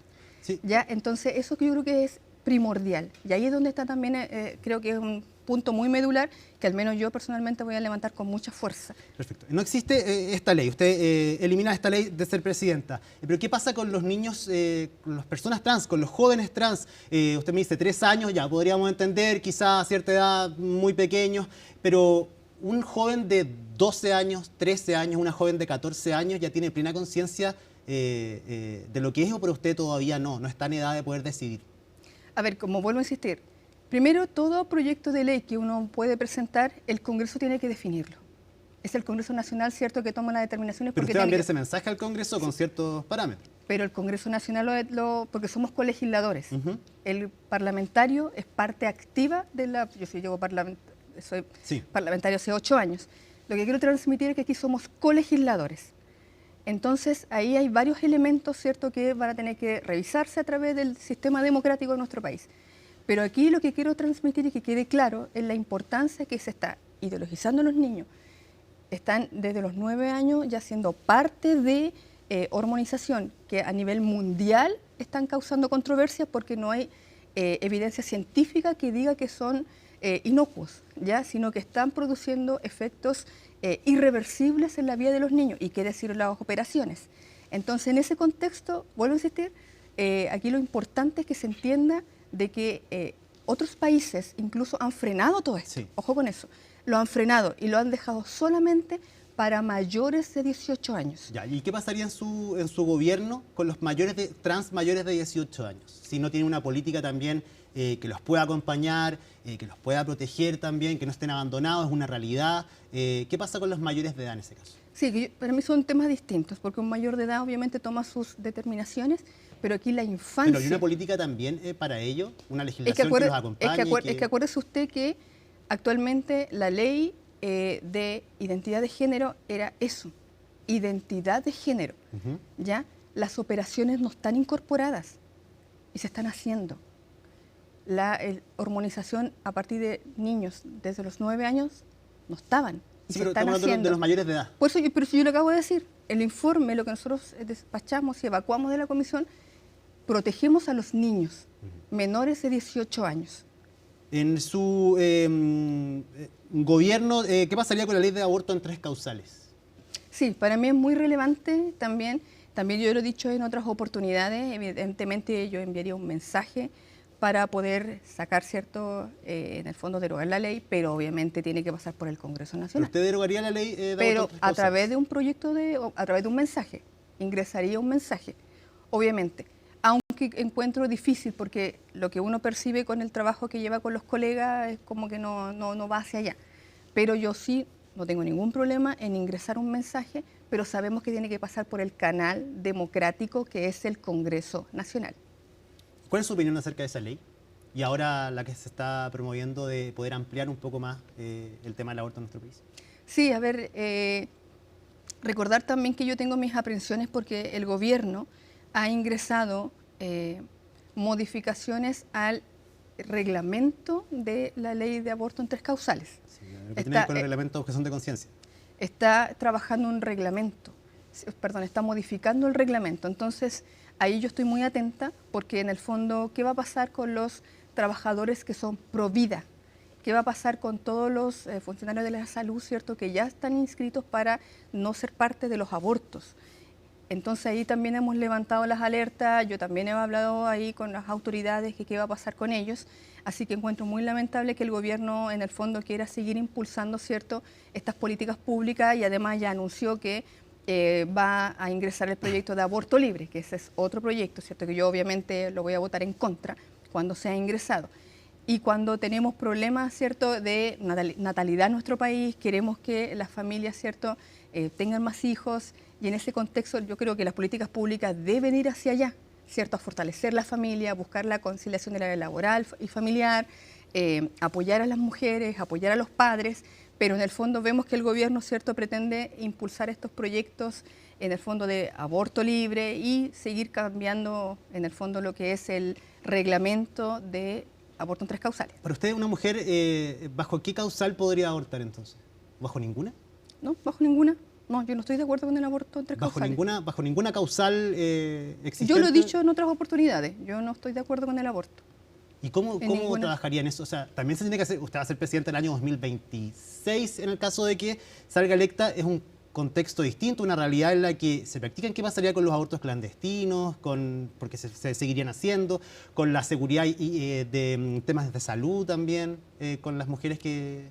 ¿Ya? Entonces, eso que yo creo que es primordial. Y ahí es donde está también, creo que es un punto muy medular que al menos yo personalmente voy a levantar con mucha fuerza. Perfecto. No existe esta ley, usted elimina esta ley de ser presidenta, pero ¿qué pasa con los niños, con las personas trans, con los jóvenes trans? Usted me dice 3 años, ya podríamos entender, quizá a cierta edad muy pequeños, pero un joven de 12 años, 13 años, una joven de 14 años ya tiene plena conciencia de lo que es, o para usted todavía no está en edad de poder decidir. A ver, como vuelvo a insistir, Primero, todo proyecto de ley que uno puede presentar, el Congreso tiene que definirlo. Es el Congreso Nacional, cierto, que toma las determinaciones. Pero porque usted va a enviar que... ese mensaje al Congreso con ciertos parámetros. Pero el Congreso Nacional, porque somos colegisladores. El parlamentario es parte activa de la... Yo soy parlamentario hace 8 años. Lo que quiero transmitir es que aquí somos colegisladores. Entonces, ahí hay varios elementos, ¿cierto?, que van a tener que revisarse a través del sistema democrático de nuestro país. Pero aquí lo que quiero transmitir y que quede claro es la importancia que se está ideologizando a los niños. Están desde los 9 años ya siendo parte de hormonización que a nivel mundial están causando controversias porque no hay evidencia científica que diga que son inocuos, ¿ya? Sino que están produciendo efectos irreversibles en la vida de los niños, y qué decir las operaciones. Entonces, en ese contexto, vuelvo a insistir, aquí lo importante es que se entienda de que otros países incluso han frenado todo esto. Ojo con eso. Lo han frenado y lo han dejado solamente para mayores de 18 años. Ya, ¿y qué pasaría en su gobierno con los trans mayores de 18 años? Si no tiene una política también que los pueda acompañar, que los pueda proteger también, que no estén abandonados, es una realidad. ¿Qué pasa con los mayores de edad en ese caso? Sí, para mí son temas distintos, porque un mayor de edad obviamente toma sus determinaciones, pero aquí la infancia... Pero hay una política también para ello, una legislación que los acompañe. Es que acuérdese usted que actualmente la ley de identidad de género era eso, identidad de género. ¿Ya? Las operaciones no están incorporadas y se están haciendo. La hormonización a partir de niños desde los 9 años no estaban. Sí, pero estamos hablando de los mayores de edad. Por eso, pero si yo lo acabo de decir, el informe, lo que nosotros despachamos y evacuamos de la comisión, protegemos a los niños menores de 18 años. En su gobierno, ¿qué pasaría con la ley de aborto en 3 causales? Sí, para mí es muy relevante también. También yo lo he dicho en otras oportunidades, evidentemente yo enviaría un mensaje para poder sacar, ¿cierto?, en el fondo derogar la ley, pero obviamente tiene que pasar por el Congreso Nacional. ¿Usted derogaría la ley de aborto? Pero a través de un proyecto, a través de un mensaje, ingresaría un mensaje, obviamente. Aunque encuentro difícil, porque lo que uno percibe con el trabajo que lleva con los colegas es como que no va hacia allá. Pero yo sí, no tengo ningún problema en ingresar un mensaje, pero sabemos que tiene que pasar por el canal democrático que es el Congreso Nacional. ¿Cuál es su opinión acerca de esa ley? Y ahora la que se está promoviendo de poder ampliar un poco más el tema del aborto en nuestro país. Sí, a ver, recordar también que yo tengo mis aprensiones porque el gobierno ha ingresado modificaciones al reglamento de la ley de aborto en 3 causales. Sí, lo que tiene que ver con el reglamento de objeción de conciencia. Está trabajando un reglamento, perdón, está modificando el reglamento. Entonces, ahí yo estoy muy atenta porque en el fondo, ¿qué va a pasar con los trabajadores que son pro vida? ¿Qué va a pasar con todos los funcionarios de la salud, cierto, que ya están inscritos para no ser parte de los abortos? Entonces ahí también hemos levantado las alertas, yo también he hablado ahí con las autoridades que qué va a pasar con ellos, así que encuentro muy lamentable que el gobierno en el fondo quiera seguir impulsando, cierto, estas políticas públicas, y además ya anunció que va a ingresar el proyecto de aborto libre, que ese es otro proyecto, cierto, que yo obviamente lo voy a votar en contra cuando sea ingresado. Y cuando tenemos problemas, cierto, de natalidad en nuestro país, queremos que las familias, cierto, tengan más hijos, y en ese contexto yo creo que las políticas públicas deben ir hacia allá, cierto, a fortalecer la familia, buscar la conciliación de la vida laboral y familiar, apoyar a las mujeres, apoyar a los padres, pero en el fondo vemos que el gobierno, cierto, pretende impulsar estos proyectos en el fondo de aborto libre y seguir cambiando en el fondo lo que es el reglamento de aborto en 3 causales. Para usted, una mujer, ¿bajo qué causal podría abortar entonces? ¿Bajo ninguna? No, bajo ninguna. No, yo no estoy de acuerdo con el aborto en 3 causales. ¿Bajo ninguna causal existente? Yo lo he dicho en otras oportunidades, yo no estoy de acuerdo con el aborto. ¿Y cómo trabajaría en eso? O sea, también se tiene que hacer, usted va a ser presidente el año 2026, en el caso de que salga electa, es un contexto distinto, una realidad en la que se practican. ¿Qué pasaría con los abortos clandestinos? Porque se seguirían haciendo, con la seguridad y de temas de salud también, con las mujeres que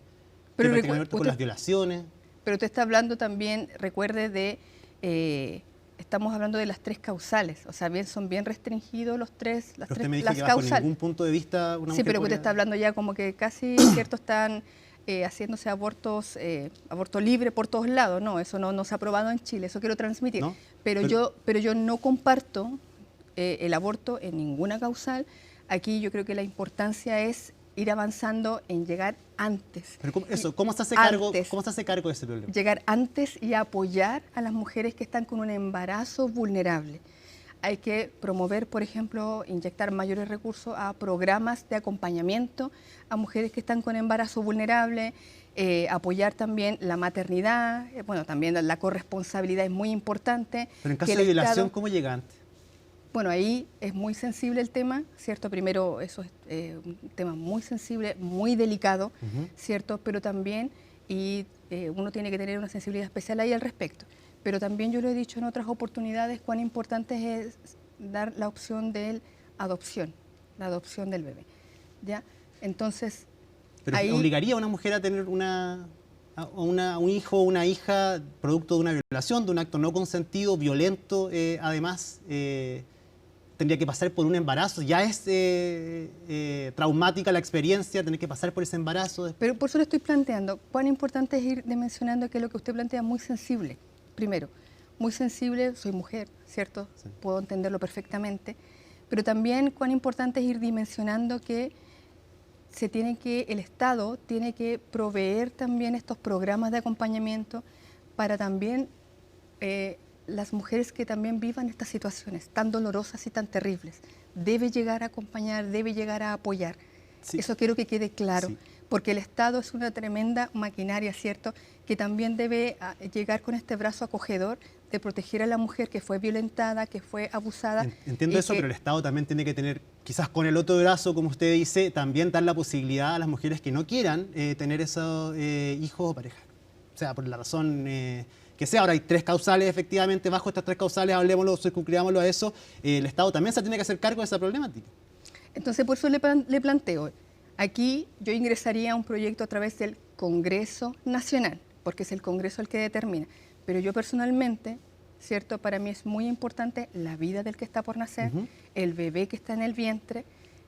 practican aborto, con las violaciones. Pero usted está hablando también, recuerde, de estamos hablando de las 3 causales, o sea, son bien restringidos las Pero usted me dijo las que bajo causales. ningún punto de vista una Sí, mujer pero que usted podría- está hablando ya como que casi, ¿cierto? Están haciéndose abortos, aborto libre por todos lados. No, eso no se ha aprobado en Chile, eso quiero transmitir. ¿No? Pero yo no comparto el aborto en ninguna causal. Aquí yo creo que la importancia es ir avanzando en llegar antes. Pero ¿cómo se hace cargo de ese problema? Llegar antes y apoyar a las mujeres que están con un embarazo vulnerable. Hay que promover, por ejemplo, inyectar mayores recursos a programas de acompañamiento a mujeres que están con embarazo vulnerable, apoyar también la maternidad, bueno, también la corresponsabilidad es muy importante. Pero en que caso el de violación, Estado- ¿cómo llega antes? Bueno, ahí es muy sensible el tema, ¿cierto? Primero, eso es un tema muy sensible, muy delicado, ¿cierto? Pero también, uno tiene que tener una sensibilidad especial ahí al respecto. Pero también yo lo he dicho en otras oportunidades, cuán importante es dar la opción de adopción, la adopción del bebé, ¿ya? Entonces, Pero ahí... ¿obligaría a una mujer a tener un hijo o una hija producto de una violación, de un acto no consentido, violento, además, tendría que pasar por un embarazo? Ya es traumática la experiencia, tener que pasar por ese embarazo. Pero por eso le estoy planteando, cuán importante es ir dimensionando que lo que usted plantea es muy sensible. Primero, muy sensible, soy mujer, ¿cierto? Sí. Puedo entenderlo perfectamente. Pero también cuán importante es ir dimensionando que el Estado tiene que proveer también estos programas de acompañamiento para también las mujeres que también vivan estas situaciones tan dolorosas y tan terribles. Debe llegar a acompañar, debe llegar a apoyar. Sí. Eso quiero que quede claro, sí. Porque el Estado es una tremenda maquinaria, ¿cierto?, que también debe llegar con este brazo acogedor de proteger a la mujer que fue violentada, que fue abusada. Entiendo eso, pero el Estado también tiene que tener, quizás con el otro brazo, como usted dice, también dar la posibilidad a las mujeres que no quieran tener esos hijos o pareja. O sea, por la razón que sea. Ahora hay 3 causales, efectivamente, bajo estas 3 causales, hablemoslo, circunscribámoslo a eso, el Estado también se tiene que hacer cargo de esa problemática. Entonces, por eso le planteo, aquí yo ingresaría a un proyecto a través del Congreso Nacional, porque es el Congreso el que determina. Pero yo personalmente, ¿cierto? Para mí es muy importante la vida del que está por nacer, el bebé que está en el vientre,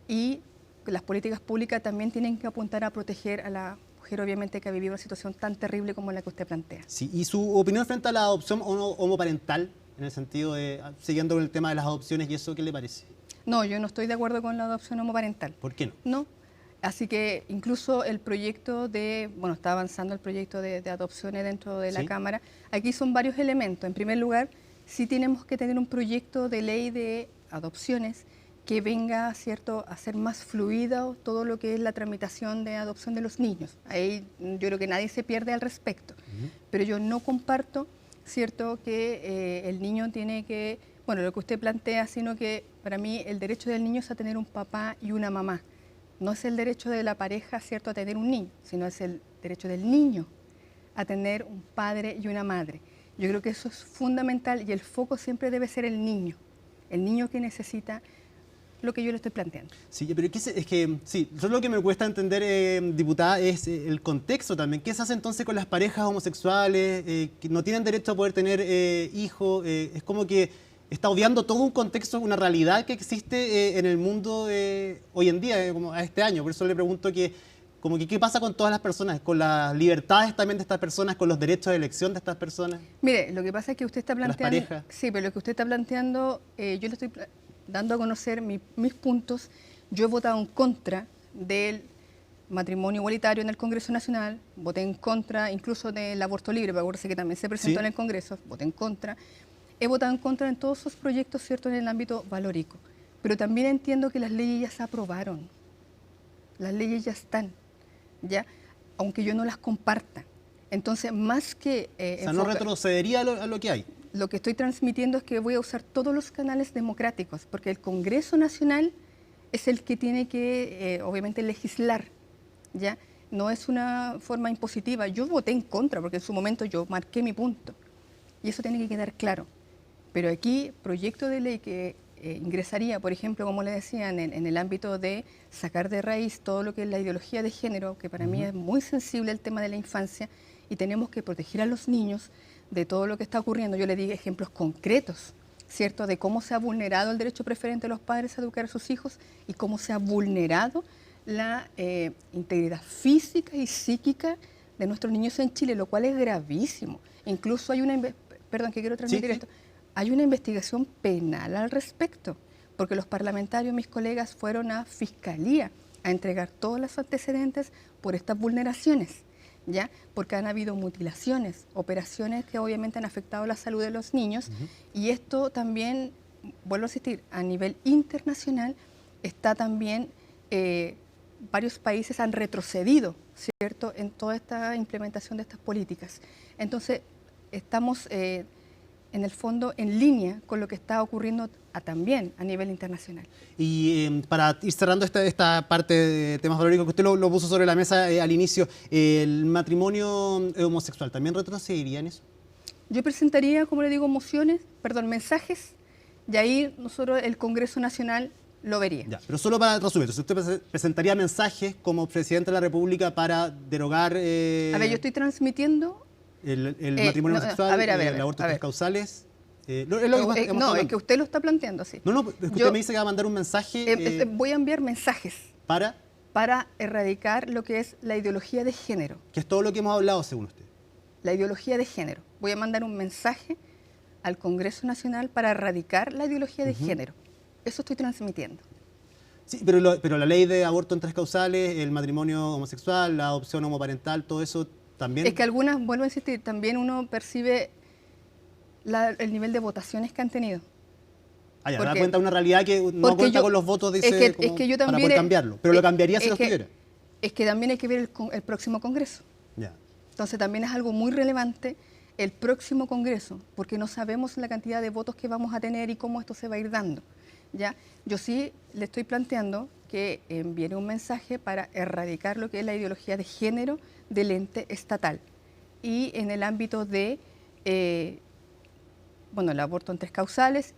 y las políticas públicas también tienen que apuntar a proteger a la mujer, obviamente, que ha vivido una situación tan terrible como la que usted plantea. Sí, ¿y su opinión frente a la adopción homoparental, en el sentido de, siguiendo con el tema de las adopciones y eso, qué le parece? No, yo no estoy de acuerdo con la adopción homoparental. ¿Por qué no? No. Así que incluso el proyecto está avanzando el proyecto de adopciones dentro de la Cámara. Aquí son varios elementos. En primer lugar, sí tenemos que tener un proyecto de ley de adopciones que venga, ¿cierto?, a ser más fluido todo lo que es la tramitación de adopción de los niños. Ahí yo creo que nadie se pierde al respecto. Pero yo no comparto, ¿cierto?, que el niño tiene que, bueno, lo que usted plantea, sino que para mí el derecho del niño es a tener un papá y una mamá. No es el derecho de la pareja, ¿cierto?, a tener un niño, sino es el derecho del niño a tener un padre y una madre. Yo creo que eso es fundamental y el foco siempre debe ser el niño que necesita lo que yo le estoy planteando. Sí, pero es que sí, eso es lo que me cuesta entender, diputada, es el contexto también. ¿Qué se hace entonces con las parejas homosexuales que no tienen derecho a poder tener hijos? Es como que está obviando todo un contexto, una realidad que existe en el mundo hoy en día, como a este año. Por eso le pregunto ¿qué pasa con todas las personas? ¿Con las libertades también de estas personas? ¿Con los derechos de elección de estas personas? Mire, lo que pasa es que usted está planteando... Las parejas. Sí, pero lo que usted está planteando, yo le estoy dando a conocer mis puntos. Yo he votado en contra del matrimonio igualitario en el Congreso Nacional, voté en contra incluso del aborto libre, pero acuérdense que también se presentó en el Congreso, voté en contra. He votado en contra en todos esos proyectos, ¿cierto?, en el ámbito valórico. Pero también entiendo que las leyes ya se aprobaron. Las leyes ya están, ¿ya? Aunque yo no las comparta. Entonces, más que... o sea, no retrocedería a lo que hay. Lo que estoy transmitiendo es que voy a usar todos los canales democráticos, porque el Congreso Nacional es el que tiene que, obviamente, legislar, ¿ya? No es una forma impositiva. Yo voté en contra, porque en su momento yo marqué mi punto. Y eso tiene que quedar claro. Pero aquí, proyecto de ley que ingresaría, por ejemplo, como le decía, en el ámbito de sacar de raíz todo lo que es la ideología de género, que para mí es muy sensible el tema de la infancia, y tenemos que proteger a los niños, de todo lo que está ocurriendo. Yo le di ejemplos concretos, ¿cierto?, de cómo se ha vulnerado el derecho preferente de los padres a educar a sus hijos y cómo se ha vulnerado la integridad física y psíquica de nuestros niños en Chile, lo cual es gravísimo. Incluso hay una, perdón, que quiero transmitir esto, hay una investigación penal al respecto, porque los parlamentarios, mis colegas, fueron a Fiscalía a entregar todos los antecedentes por estas vulneraciones, ¿ya? Porque han habido mutilaciones, operaciones que obviamente han afectado la salud de los niños, y esto también, vuelvo a insistir, a nivel internacional está también, varios países han retrocedido, ¿cierto?, en toda esta implementación de estas políticas. Entonces, estamos en el fondo en línea con lo que está ocurriendo también a nivel internacional. Y para ir cerrando esta parte de temas valóricos que usted lo puso sobre la mesa al inicio, ¿el matrimonio homosexual también retrocedería en eso? Yo presentaría, como le digo, mensajes, y ahí nosotros, el Congreso Nacional, lo vería. Ya, pero solo para resumir, si usted presentaría mensajes como presidente de la República para derogar... A ver, yo estoy transmitiendo... el matrimonio homosexual, el aborto tres causales... es que usted lo está planteando así. No, es que usted me dice que va a mandar un mensaje... voy a enviar mensajes. Para erradicar lo que es la ideología de género. Que es todo lo que hemos hablado, según usted. La ideología de género. Voy a mandar un mensaje al Congreso Nacional para erradicar la ideología de género. Eso estoy transmitiendo. Sí, pero la ley de aborto en tres causales, el matrimonio homosexual, la adopción homoparental, todo eso también... Es que algunas, vuelvo a insistir, también uno percibe el nivel de votaciones que han tenido. Da cuenta de una realidad que no cuenta con los votos, dice, es que yo también, para poder cambiarlo. Pero lo cambiaría si lo estuviera. Es que también hay que ver el próximo Congreso. Entonces también es algo muy relevante el próximo Congreso, porque no sabemos la cantidad de votos que vamos a tener y cómo esto se va a ir dando. ¿Ya? Yo sí le estoy planteando que envíe un mensaje para erradicar lo que es la ideología de género del ente estatal y en el ámbito de el aborto en tres causales,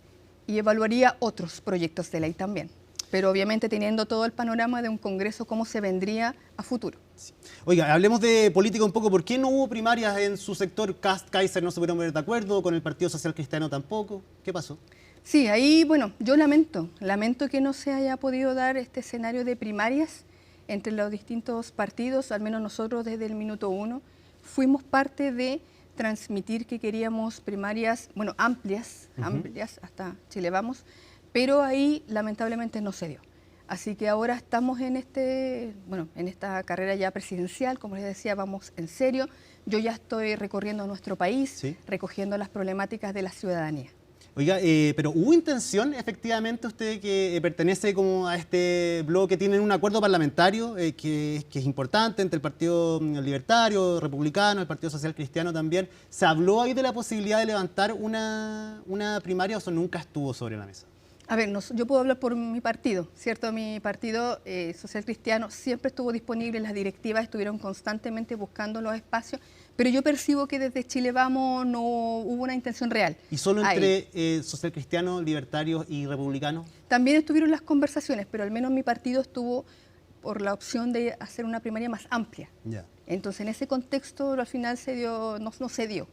y evaluaría otros proyectos de ley también, pero obviamente teniendo todo el panorama de un Congreso, cómo se vendría a futuro. Sí. Oiga, hablemos de política un poco. ¿Por qué no hubo primarias en su sector? Kast, Kaiser no se pudieron poner de acuerdo, con el Partido Social Cristiano tampoco. ¿Qué pasó? Sí, ahí, yo lamento que no se haya podido dar este escenario de primarias entre los distintos partidos, al menos nosotros desde el minuto 1 fuimos parte de transmitir que queríamos primarias, amplias, hasta Chile Vamos, pero ahí lamentablemente no se dio. Así que ahora estamos en esta carrera ya presidencial, como les decía, vamos en serio. Yo ya estoy recorriendo nuestro país, recogiendo las problemáticas de la ciudadanía. Oiga, pero ¿hubo intención efectivamente usted que pertenece como a este bloque, tienen un acuerdo parlamentario que es importante entre el Partido Libertario, Republicano, el Partido Social Cristiano también? ¿Se habló ahí de la posibilidad de levantar una primaria o eso nunca estuvo sobre la mesa? A ver, yo puedo hablar por mi partido, ¿cierto? Mi partido Social Cristiano siempre estuvo disponible, las directivas estuvieron constantemente buscando los espacios, pero yo percibo que desde Chile Vamos no hubo una intención real. ¿Y solo entre Social Cristiano, Libertarios y Republicanos? También estuvieron las conversaciones, pero al menos mi partido estuvo por la opción de hacer una primaria más amplia. Entonces, en ese contexto, al final no se dio.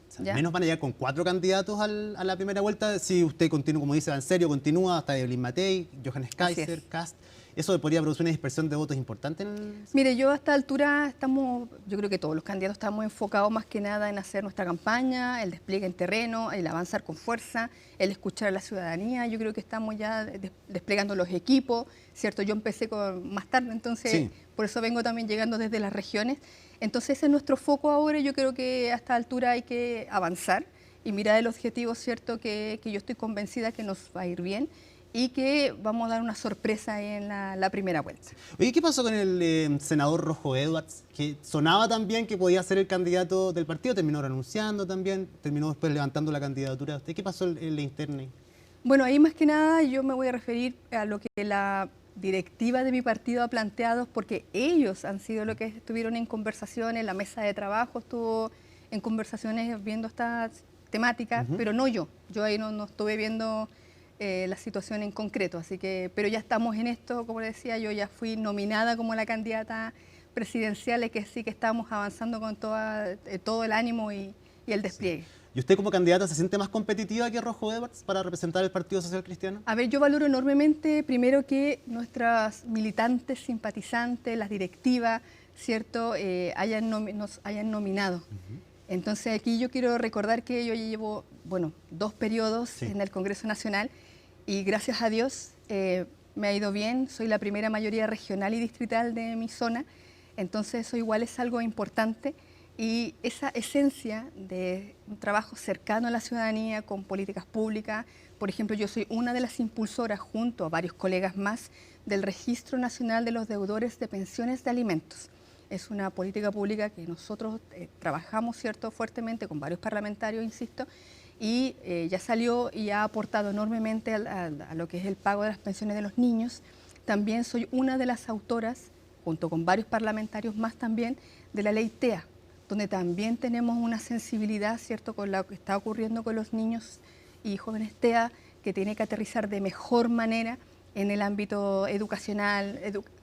O sea, menos van a llegar con 4 candidatos a la primera vuelta. Si usted continúa, como dice, va en serio, continúa hasta Evelyn Matei, Johannes Kaiser, Kast. ¿Eso podría producir una dispersión de votos importante? Mire, yo a esta altura yo creo que todos los candidatos estamos enfocados más que nada en hacer nuestra campaña, el despliegue en terreno, el avanzar con fuerza, el escuchar a la ciudadanía. Yo creo que estamos ya desplegando los equipos, ¿cierto? Yo empecé más tarde, entonces por eso vengo también llegando desde las regiones. Entonces ese es nuestro foco ahora y yo creo que a esta altura hay que avanzar y mirar el objetivo, ¿cierto? Que yo estoy convencida que nos va a ir bien y que vamos a dar una sorpresa en la primera vuelta. Oye, ¿qué pasó con el senador Rojo Edwards? Que sonaba también que podía ser el candidato del partido, terminó renunciando también, terminó después levantando la candidatura de usted. ¿Qué pasó en la interna? Bueno, ahí más que nada yo me voy a referir a lo que la directiva de mi partido ha planteado, porque ellos han sido los que estuvieron en conversaciones, la mesa de trabajo estuvo en conversaciones viendo estas temáticas, pero no yo ahí no estuve viendo la situación en concreto, así que, pero ya estamos en esto, como les decía, yo ya fui nominada como la candidata presidencial, y que sí que estamos avanzando con todo el ánimo y y el despliegue. ¿Y usted como candidata se siente más competitiva que Rojo Edwards para representar el Partido Social Cristiano? A ver, yo valoro enormemente, primero, que nuestras militantes, simpatizantes, las directivas, ¿cierto?, nos hayan nominado. Entonces aquí yo quiero recordar que yo llevo, bueno, 2 periodos en el Congreso Nacional y gracias a Dios me ha ido bien. Soy la primera mayoría regional y distrital de mi zona, entonces eso igual es algo importante. Y esa esencia de un trabajo cercano a la ciudadanía con políticas públicas, por ejemplo, yo soy una de las impulsoras, junto a varios colegas más, del Registro Nacional de los Deudores de Pensiones de Alimentos. Es una política pública que nosotros trabajamos, ¿cierto?, fuertemente con varios parlamentarios, insisto, y ya salió y ha aportado enormemente a lo que es el pago de las pensiones de los niños. También soy una de las autoras, junto con varios parlamentarios más también, de la ley TEA, donde también tenemos una sensibilidad, ¿cierto?, con lo que está ocurriendo con los niños y jóvenes TEA, que tiene que aterrizar de mejor manera en el ámbito educacional,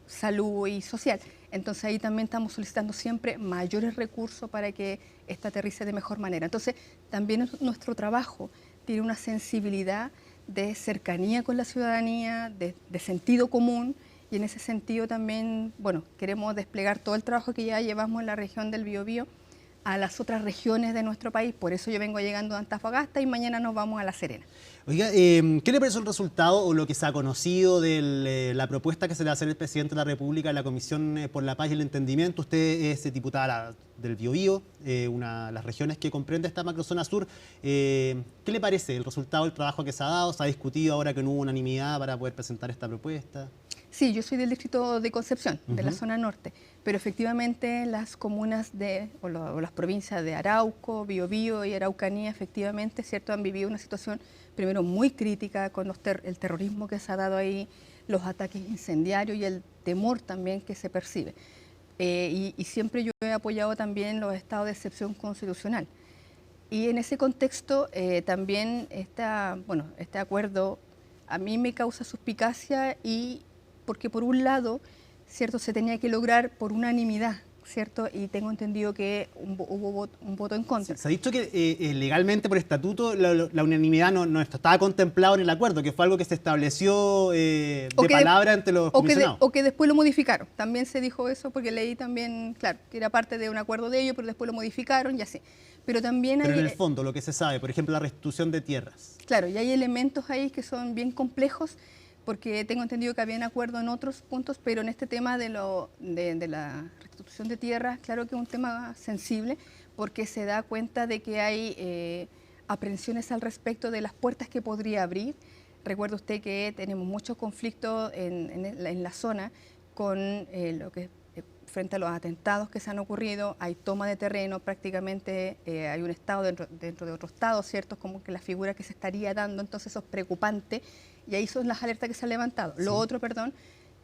salud y social. Entonces ahí también estamos solicitando siempre mayores recursos para que esto aterrice de mejor manera. Entonces también nuestro trabajo tiene una sensibilidad de cercanía con la ciudadanía, de sentido común, y en ese sentido también, bueno, queremos desplegar todo el trabajo que ya llevamos en la región del Biobío a las otras regiones de nuestro país. Por eso yo vengo llegando a Antofagasta y mañana nos vamos a La Serena. Oiga, ¿qué le pareció el resultado o lo que se ha conocido de la propuesta que se le va a hacer el presidente de la República en la Comisión por la Paz y el Entendimiento? Usted es diputada del Biobío, una de las regiones que comprende esta macrozona sur. ¿Qué le parece el resultado del trabajo que se ha dado? ¿Se ha discutido ahora que no hubo unanimidad para poder presentar esta propuesta? Sí, yo soy del distrito de Concepción, de la zona norte, pero efectivamente las comunas o las provincias de Arauco, Biobío y Araucanía, efectivamente, ¿cierto?, han vivido una situación primero muy crítica con el terrorismo que se ha dado ahí, los ataques incendiarios y el temor también que se percibe. Y siempre yo he apoyado también los estados de excepción constitucional. Y en ese contexto también este acuerdo a mí me causa suspicacia, y porque por un lado, ¿cierto?, se tenía que lograr por unanimidad, ¿cierto?, y tengo entendido que hubo un voto en contra. Se ha dicho que legalmente, por estatuto, la unanimidad no estaba contemplado en el acuerdo, que fue algo que se estableció de palabra entre los comisionados. O que después lo modificaron. También se dijo eso, porque leí también, claro, que era parte de un acuerdo de ellos, pero después lo modificaron y así. Pero también en el fondo, lo que se sabe, por ejemplo, la restitución de tierras. Claro, y hay elementos ahí que son bien complejos, porque tengo entendido que habían acuerdo en otros puntos, pero en este tema de la restitución de tierras, claro que es un tema sensible, porque se da cuenta de que hay aprehensiones al respecto de las puertas que podría abrir. Recuerda usted que tenemos muchos conflictos en la zona con lo que frente a los atentados que se han ocurrido, hay toma de terreno, prácticamente hay un estado dentro de otro estado, ¿cierto? Como que la figura que se estaría dando, entonces eso es preocupante, y ahí son las alertas que se han levantado. Sí. Lo otro,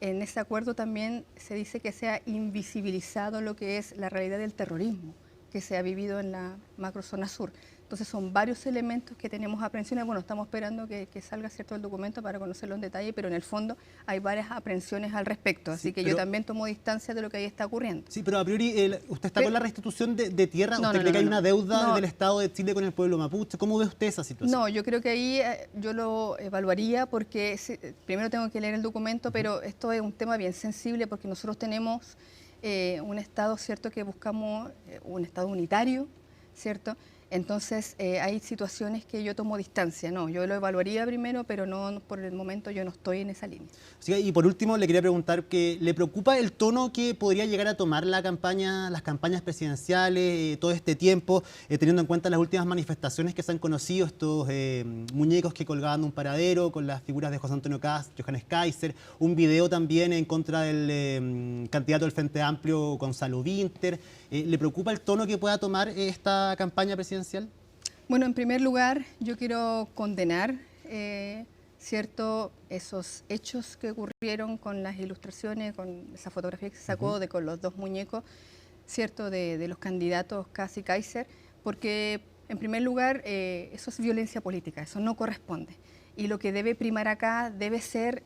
en ese acuerdo también se dice que se ha invisibilizado lo que es la realidad del terrorismo que se ha vivido en la macrozona sur. Entonces son varios elementos que tenemos aprehensiones. Bueno, estamos esperando que salga, ¿cierto?, el documento para conocerlo en detalle, pero en el fondo hay varias aprehensiones al respecto. Así que yo también tomo distancia de lo que ahí está ocurriendo. Sí, pero a priori, ¿usted está con la restitución de tierra? ¿Usted cree que hay una deuda del Estado de Chile con el pueblo mapuche? ¿Cómo ve usted esa situación? No, yo creo que ahí yo lo evaluaría, porque primero tengo que leer el documento, pero esto es un tema bien sensible, porque nosotros tenemos un Estado, ¿cierto?, que buscamos un Estado unitario, ¿cierto? Entonces hay situaciones que yo tomo distancia. No, yo lo evaluaría primero, pero no, por el momento yo no estoy en esa línea. Sí, y por último le quería preguntar que ¿le preocupa el tono que podría llegar a tomar las campañas presidenciales todo este tiempo, teniendo en cuenta las últimas manifestaciones que se han conocido, estos muñecos que colgaban de un paradero con las figuras de José Antonio Kast, Johannes Kaiser, un video también en contra del candidato del Frente Amplio, Gonzalo Winter? ¿Le preocupa el tono que pueda tomar esta campaña presidencial? Bueno, en primer lugar, yo quiero condenar, ¿cierto?, esos hechos que ocurrieron con las ilustraciones, con esa fotografía que se sacó con los dos muñecos, ¿cierto?, de los candidatos Kast y Kaiser, porque, en primer lugar, eso es violencia política, eso no corresponde. Y lo que debe primar acá debe ser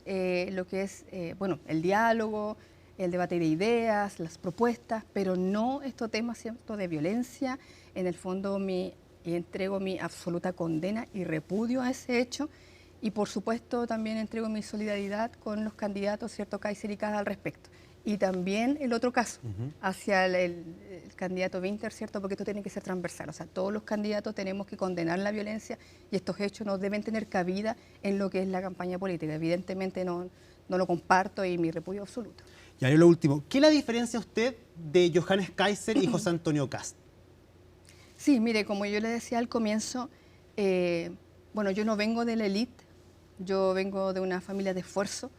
lo que es, el diálogo, el debate de ideas, las propuestas, pero no estos temas, ¿cierto?, de violencia. En el fondo, mi y entrego mi absoluta condena y repudio a ese hecho. Y por supuesto también entrego mi solidaridad con los candidatos, ¿cierto?, Kaiser y Kass al respecto. Y también el otro caso, hacia el candidato Winter, ¿cierto?, porque esto tiene que ser transversal. O sea, todos los candidatos tenemos que condenar la violencia y estos hechos no deben tener cabida en lo que es la campaña política. Evidentemente no lo comparto y mi repudio absoluto. Y ahora lo último, ¿qué la diferencia usted de Johannes Kaiser y José Antonio Kast? Sí, mire, como yo le decía al comienzo, bueno, yo no vengo de la élite, yo vengo de una familia de esfuerzo.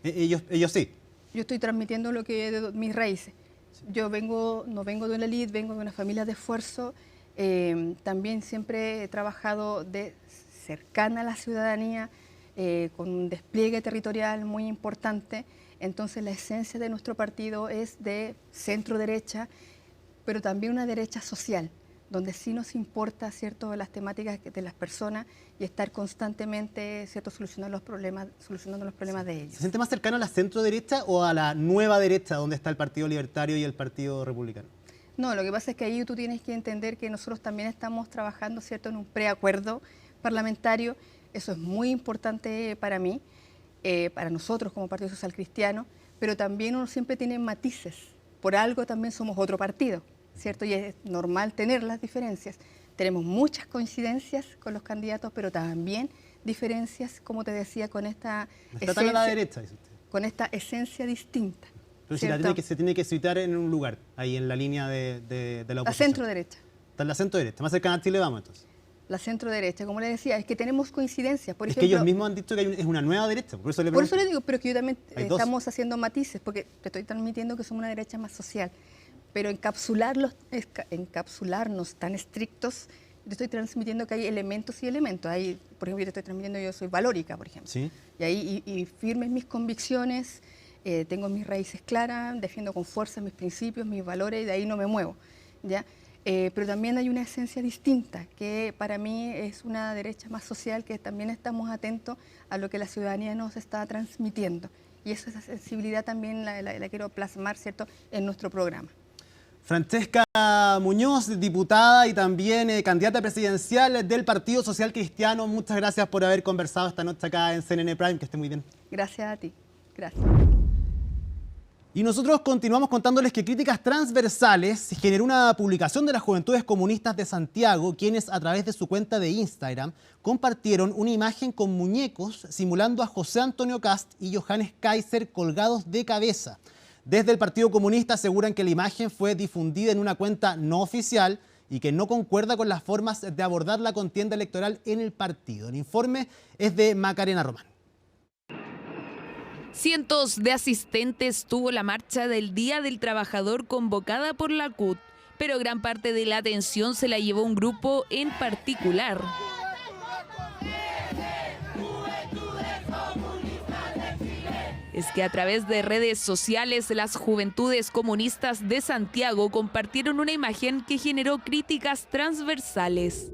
Ellos sí. Yo estoy transmitiendo lo que de mis raíces. Sí. Yo no vengo de una élite, vengo de una familia de esfuerzo. También siempre he trabajado cercana a la ciudadanía, con un despliegue territorial muy importante. Entonces la esencia de nuestro partido es de centro derecha, pero también una derecha social, donde sí nos importa, ¿cierto?, las temáticas de las personas y estar constantemente, ¿cierto?, solucionando los problemas de ellos. ¿Se siente más cercano a la centro derecha o a la nueva derecha, donde está el Partido Libertario y el Partido Republicano? No, lo que pasa es que ahí tú tienes que entender que nosotros también estamos trabajando, ¿cierto?, en un preacuerdo parlamentario. Eso es muy importante para mí, para nosotros como Partido Social Cristiano, pero también uno siempre tiene matices. Por algo también somos otro partido, ¿cierto? Y es normal tener las diferencias. Tenemos muchas coincidencias con los candidatos, pero también diferencias, como te decía, con esta esencia, a la derecha, dice usted. Con esta esencia distinta. Pero si se tiene que situar en un lugar, ahí en la línea de la oposición. La centro derecha. Está en la centro derecha, más cercana a Chile Vamos entonces. La centro derecha, como le decía, es que tenemos coincidencias. Por ejemplo, que ellos mismos han dicho que es una nueva derecha, por eso le digo, pero que yo también estamos haciendo matices, porque te estoy transmitiendo que somos una derecha más social, pero encapsularnos tan estrictos, te estoy transmitiendo que hay elementos y elementos. Hay, por ejemplo, yo te estoy transmitiendo, yo soy valórica, por ejemplo, ¿sí? Y ahí y firmes mis convicciones, tengo mis raíces claras, defiendo con fuerza mis principios, mis valores, y de ahí no me muevo, ¿ya? Pero también hay una esencia distinta, que para mí es una derecha más social, que también estamos atentos a lo que la ciudadanía nos está transmitiendo. Y esa sensibilidad también la quiero plasmar, ¿cierto?, en nuestro programa. Francesca Muñoz, diputada y también candidata presidencial del Partido Social Cristiano, muchas gracias por haber conversado esta noche acá en CNN Prime, que esté muy bien. Gracias a ti, gracias. Y nosotros continuamos contándoles que Críticas Transversales generó una publicación de las Juventudes Comunistas de Santiago, quienes a través de su cuenta de Instagram compartieron una imagen con muñecos simulando a José Antonio Kast y Johannes Kaiser colgados de cabeza. Desde el Partido Comunista aseguran que la imagen fue difundida en una cuenta no oficial y que no concuerda con las formas de abordar la contienda electoral en el partido. El informe es de Macarena Román. Cientos de asistentes tuvo la marcha del Día del Trabajador convocada por la CUT, pero gran parte de la atención se la llevó un grupo en particular. Es que a través de redes sociales las Juventudes Comunistas de Santiago compartieron una imagen que generó críticas transversales.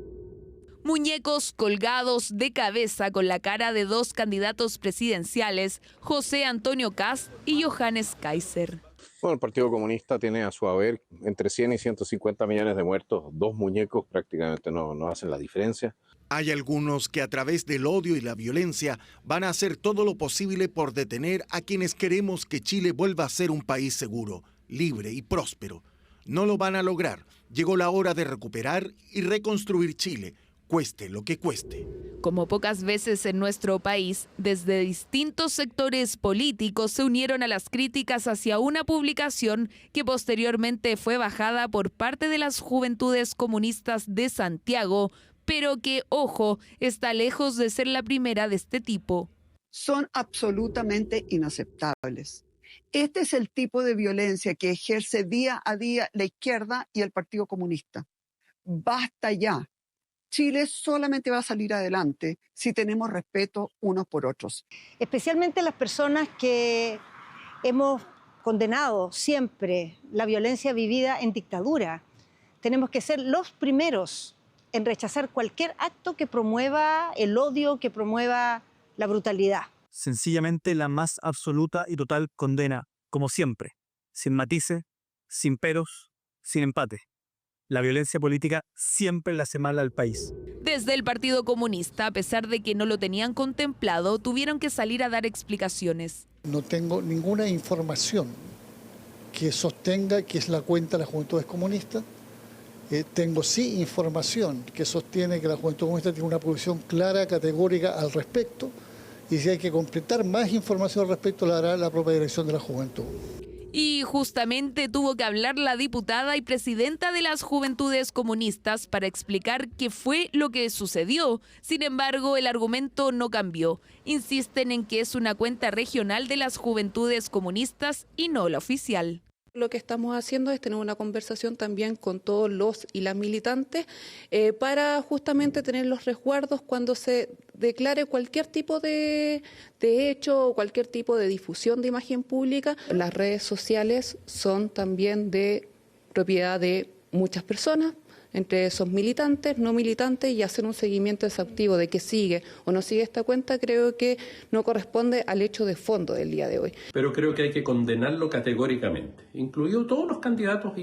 Muñecos colgados de cabeza con la cara de dos candidatos presidenciales, José Antonio Kast y Johannes Kaiser. Bueno, el Partido Comunista tiene a su haber entre 100 y 150 millones de muertos. Dos muñecos prácticamente no hacen la diferencia. Hay algunos que a través del odio y la violencia van a hacer todo lo posible por detener a quienes queremos que Chile vuelva a ser un país seguro, libre y próspero. No lo van a lograr. Llegó la hora de recuperar y reconstruir Chile, cueste lo que cueste. Como pocas veces en nuestro país, desde distintos sectores políticos se unieron a las críticas hacia una publicación que posteriormente fue bajada por parte de las Juventudes Comunistas de Santiago, pero que, ojo, está lejos de ser la primera de este tipo. Son absolutamente inaceptables. Este es el tipo de violencia que ejerce día a día la izquierda y el Partido Comunista. Basta ya. Chile solamente va a salir adelante si tenemos respeto unos por otros. Especialmente las personas que hemos condenado siempre la violencia vivida en dictadura. Tenemos que ser los primeros en rechazar cualquier acto que promueva el odio, que promueva la brutalidad. Sencillamente la más absoluta y total condena, como siempre, sin matices, sin peros, sin empate. La violencia política siempre le hace mal al país. Desde el Partido Comunista, a pesar de que no lo tenían contemplado, tuvieron que salir a dar explicaciones. No tengo ninguna información que sostenga que es la cuenta de las Juventudes Comunistas. Tengo sí información que sostiene que la Juventud Comunista tiene una posición clara, categórica al respecto, y si hay que completar más información al respecto, la hará la propia dirección de la Juventud. Y justamente tuvo que hablar la diputada y presidenta de las Juventudes Comunistas para explicar qué fue lo que sucedió. Sin embargo, el argumento no cambió. Insisten en que es una cuenta regional de las Juventudes Comunistas y no la oficial. Lo que estamos haciendo es tener una conversación también con todos los y las militantes para justamente tener los resguardos cuando se declare cualquier tipo de hecho o cualquier tipo de difusión de imagen pública. Las redes sociales son también de propiedad de muchas personas, entre esos militantes, no militantes, y hacer un seguimiento exhaustivo de que sigue o no sigue esta cuenta creo que no corresponde al hecho de fondo del día de hoy. Pero creo que hay que condenarlo categóricamente, incluidos todos los candidatos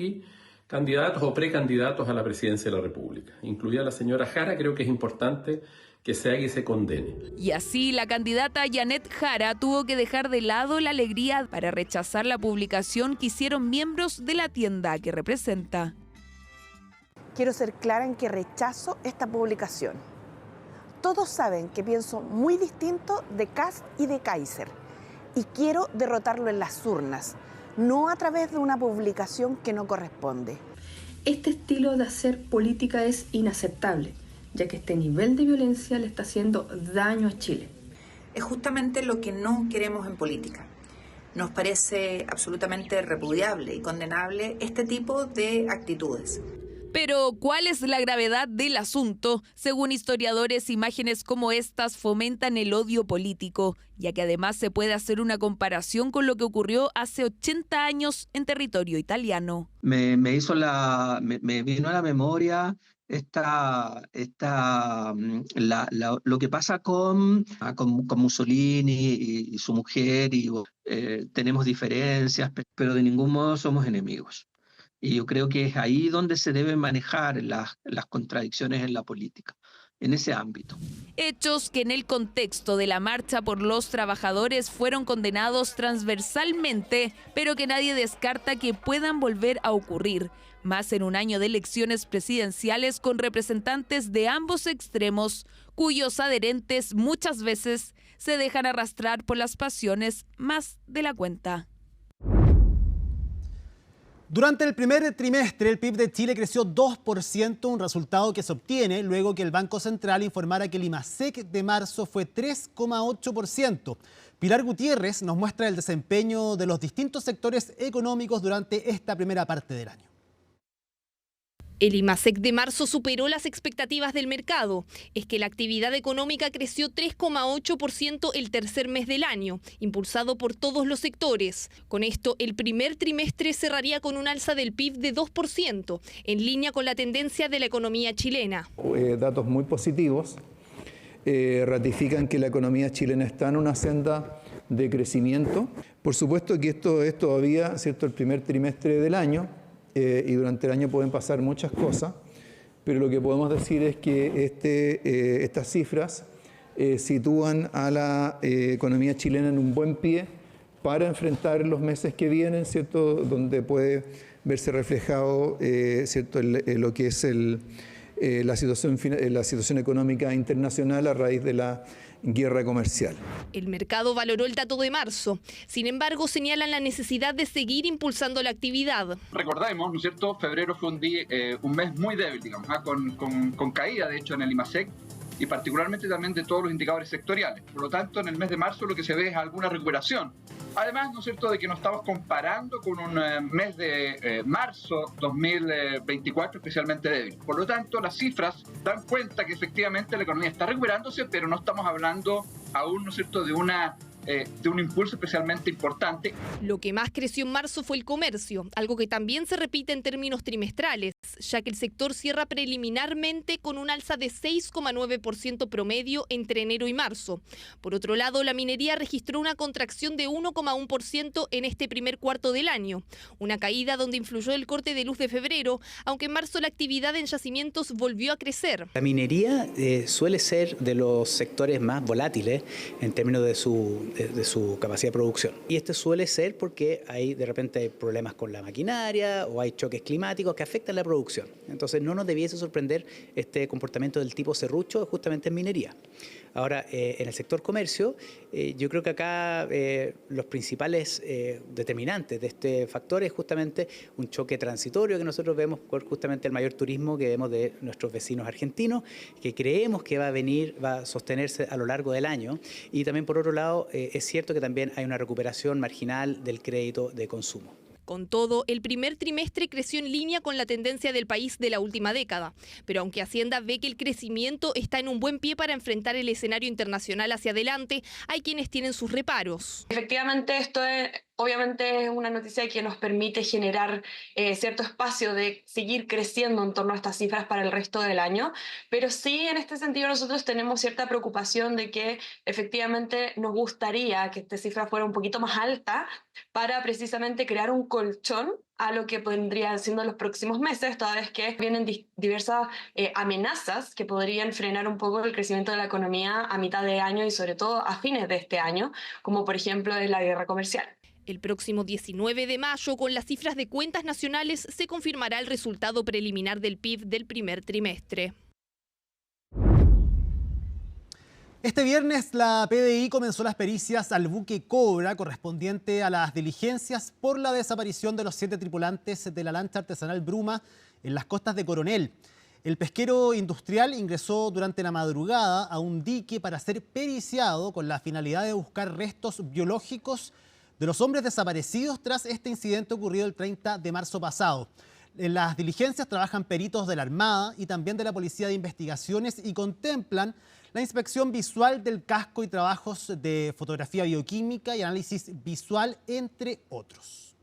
o precandidatos a la presidencia de la República. Incluida la señora Jara, creo que es importante que se haga y se condene. Y así la candidata Janet Jara tuvo que dejar de lado la alegría para rechazar la publicación que hicieron miembros de la tienda que representa. Quiero ser clara en que rechazo esta publicación. Todos saben que pienso muy distinto de Kast y de Kaiser y quiero derrotarlo en las urnas, no a través de una publicación que no corresponde. Este estilo de hacer política es inaceptable, ya que este nivel de violencia le está haciendo daño a Chile. Es justamente lo que no queremos en política. Nos parece absolutamente repudiable y condenable este tipo de actitudes. Pero, ¿cuál es la gravedad del asunto? Según historiadores, imágenes como estas fomentan el odio político, ya que además se puede hacer una comparación con lo que ocurrió hace 80 años en territorio italiano. Me vino a la memoria lo que pasa con Mussolini y su mujer, y tenemos diferencias, pero de ningún modo somos enemigos. Y yo creo que es ahí donde se deben manejar las contradicciones en la política, en ese ámbito. Hechos que en el contexto de la marcha por los trabajadores fueron condenados transversalmente, pero que nadie descarta que puedan volver a ocurrir, más en un año de elecciones presidenciales con representantes de ambos extremos, cuyos adherentes muchas veces se dejan arrastrar por las pasiones más de la cuenta. Durante el primer trimestre, el PIB de Chile creció 2%, un resultado que se obtiene luego que el Banco Central informara que el IMASEC de marzo fue 3,8%. Pilar Gutiérrez nos muestra el desempeño de los distintos sectores económicos durante esta primera parte del año. El IMASEC de marzo superó las expectativas del mercado. Es que la actividad económica creció 3,8% el tercer mes del año, impulsado por todos los sectores. Con esto, el primer trimestre cerraría con un alza del PIB de 2%, en línea con la tendencia de la economía chilena. Datos muy positivos ratifican que la economía chilena está en una senda de crecimiento. Por supuesto que esto es todavía, ¿cierto?, el primer trimestre del año. Y durante el año pueden pasar muchas cosas, pero lo que podemos decir es que estas cifras sitúan a la economía chilena en un buen pie para enfrentar los meses que vienen, ¿cierto?, donde puede verse reflejado, ¿cierto?, lo que es la situación económica internacional a raíz de la guerra comercial. El mercado valoró el dato de marzo. Sin embargo, señalan la necesidad de seguir impulsando la actividad. Recordemos, ¿no es cierto?, febrero fue un mes muy débil, digamos, con caída, de hecho, en el IMASEC y particularmente también de todos los indicadores sectoriales. Por lo tanto, en el mes de marzo lo que se ve es alguna recuperación. Además, ¿no es cierto?, de que nos estamos comparando con un mes de marzo 2024 especialmente débil. Por lo tanto, las cifras dan cuenta que efectivamente la economía está recuperándose, pero no estamos hablando aún, ¿no es cierto?, de una de un impulso especialmente importante. Lo que más creció en marzo fue el comercio, algo que también se repite en términos trimestrales, ya que el sector cierra preliminarmente con un alza de 6,9% promedio entre enero y marzo. Por otro lado, la minería registró una contracción de 1,1% en este primer cuarto del año, una caída donde influyó el corte de luz de febrero, aunque en marzo la actividad en yacimientos volvió a crecer. La minería suele ser de los sectores más volátiles en términos de su capacidad de producción. Y este suele ser porque hay de repente problemas con la maquinaria o hay choques climáticos que afectan la producción. Entonces no nos debiese sorprender este comportamiento del tipo serrucho justamente en minería. Ahora, en el sector comercio, yo creo que acá los principales determinantes de este factor es justamente un choque transitorio que nosotros vemos por justamente el mayor turismo que vemos de nuestros vecinos argentinos, que creemos que va a sostenerse a lo largo del año. Y también, por otro lado, es cierto que también hay una recuperación marginal del crédito de consumo. Con todo, el primer trimestre creció en línea con la tendencia del país de la última década. Pero aunque Hacienda ve que el crecimiento está en un buen pie para enfrentar el escenario internacional hacia adelante, hay quienes tienen sus reparos. Efectivamente, esto obviamente es una noticia que nos permite generar cierto espacio de seguir creciendo en torno a estas cifras para el resto del año, pero sí en este sentido nosotros tenemos cierta preocupación de que efectivamente nos gustaría que esta cifra fuera un poquito más alta para precisamente crear un colchón a lo que vendrían siendo los próximos meses, toda vez que vienen diversas amenazas que podrían frenar un poco el crecimiento de la economía a mitad de año y sobre todo a fines de este año, como por ejemplo la guerra comercial. El próximo 19 de mayo, con las cifras de cuentas nacionales, se confirmará el resultado preliminar del PIB del primer trimestre. Este viernes la PDI comenzó las pericias al buque Cobra correspondiente a las diligencias por la desaparición de los 7 tripulantes de la lancha artesanal Bruma en las costas de Coronel. El pesquero industrial ingresó durante la madrugada a un dique para ser periciado con la finalidad de buscar restos biológicos de los hombres desaparecidos tras este incidente ocurrido el 30 de marzo pasado. En las diligencias trabajan peritos de la Armada y también de la Policía de Investigaciones y contemplan la inspección visual del casco y trabajos de fotografía bioquímica y análisis visual, entre otros.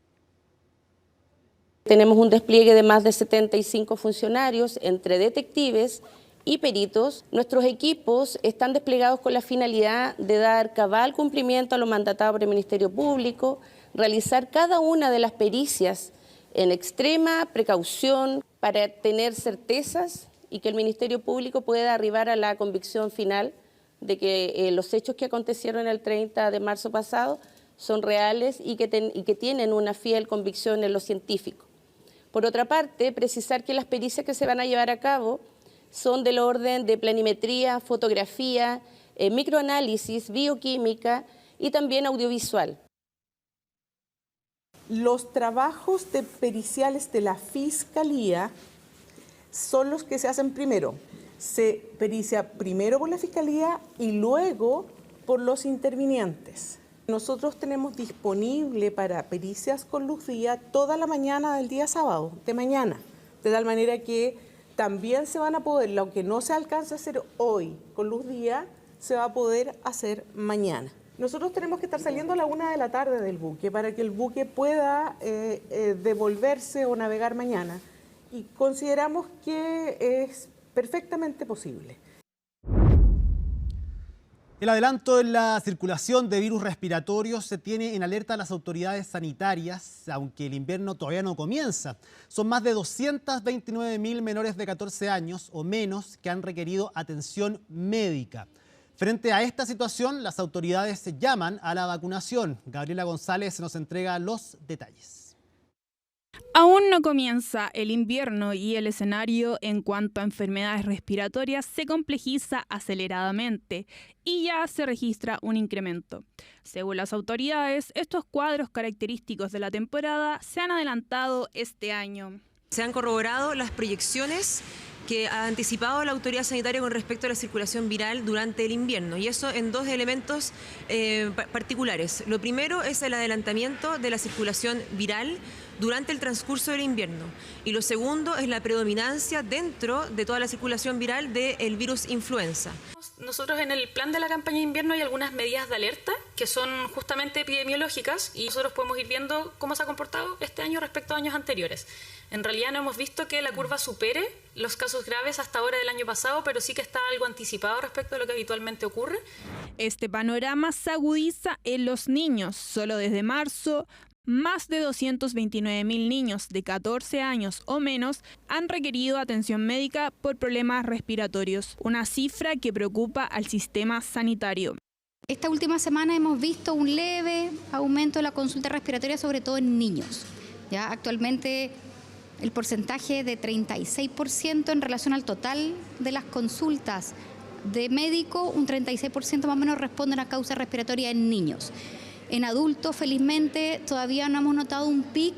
Tenemos un despliegue de más de 75 funcionarios entre detectives y peritos. Nuestros equipos están desplegados con la finalidad de dar cabal cumplimiento a lo mandatado por el Ministerio Público, realizar cada una de las pericias en extrema precaución para tener certezas y que el Ministerio Público pueda arribar a la convicción final de que los hechos que acontecieron el 30 de marzo pasado son reales y que tienen una fiel convicción en lo científico. Por otra parte, precisar que las pericias que se van a llevar a cabo son del orden de planimetría, fotografía, microanálisis, bioquímica y también audiovisual. Los trabajos periciales de la Fiscalía son los que se hacen primero. Se pericia primero por la Fiscalía y luego por los intervinientes. Nosotros tenemos disponible para pericias con luz día toda la mañana del día sábado, de mañana, de tal manera que también se van a poder, lo que no se alcanza a hacer hoy con luz día, se va a poder hacer mañana. Nosotros tenemos que estar saliendo a la 1 de la tarde del buque para que el buque pueda devolverse o navegar mañana. Y consideramos que es perfectamente posible. El adelanto en la circulación de virus respiratorios se tiene en alerta a las autoridades sanitarias, aunque el invierno todavía no comienza. Son más de 229.000 menores de 14 años o menos que han requerido atención médica. Frente a esta situación, las autoridades llaman a la vacunación. Gabriela González nos entrega los detalles. Aún no comienza el invierno y el escenario en cuanto a enfermedades respiratorias se complejiza aceleradamente y ya se registra un incremento. Según las autoridades, estos cuadros característicos de la temporada se han adelantado este año. Se han corroborado las proyecciones que ha anticipado la autoridad sanitaria con respecto a la circulación viral durante el invierno, y eso en 2 elementos particulares. Lo primero es el adelantamiento de la circulación viral durante el transcurso del invierno, y lo segundo es la predominancia dentro de toda la circulación viral del virus influenza. Nosotros en el plan de la campaña de invierno hay algunas medidas de alerta que son justamente epidemiológicas, y nosotros podemos ir viendo cómo se ha comportado este año respecto a años anteriores. En realidad no hemos visto que la curva supere los casos graves hasta ahora del año pasado, pero sí que está algo anticipado respecto a lo que habitualmente ocurre. Este panorama se agudiza en los niños. Solo desde marzo, más de 229.000 niños de 14 años o menos han requerido atención médica por problemas respiratorios, una cifra que preocupa al sistema sanitario. Esta última semana hemos visto un leve aumento de la consulta respiratoria, sobre todo en niños. Ya actualmente el porcentaje de 36% en relación al total de las consultas de médico, un 36% más o menos responden a causa respiratoria en niños. En adultos, felizmente, todavía no hemos notado un pic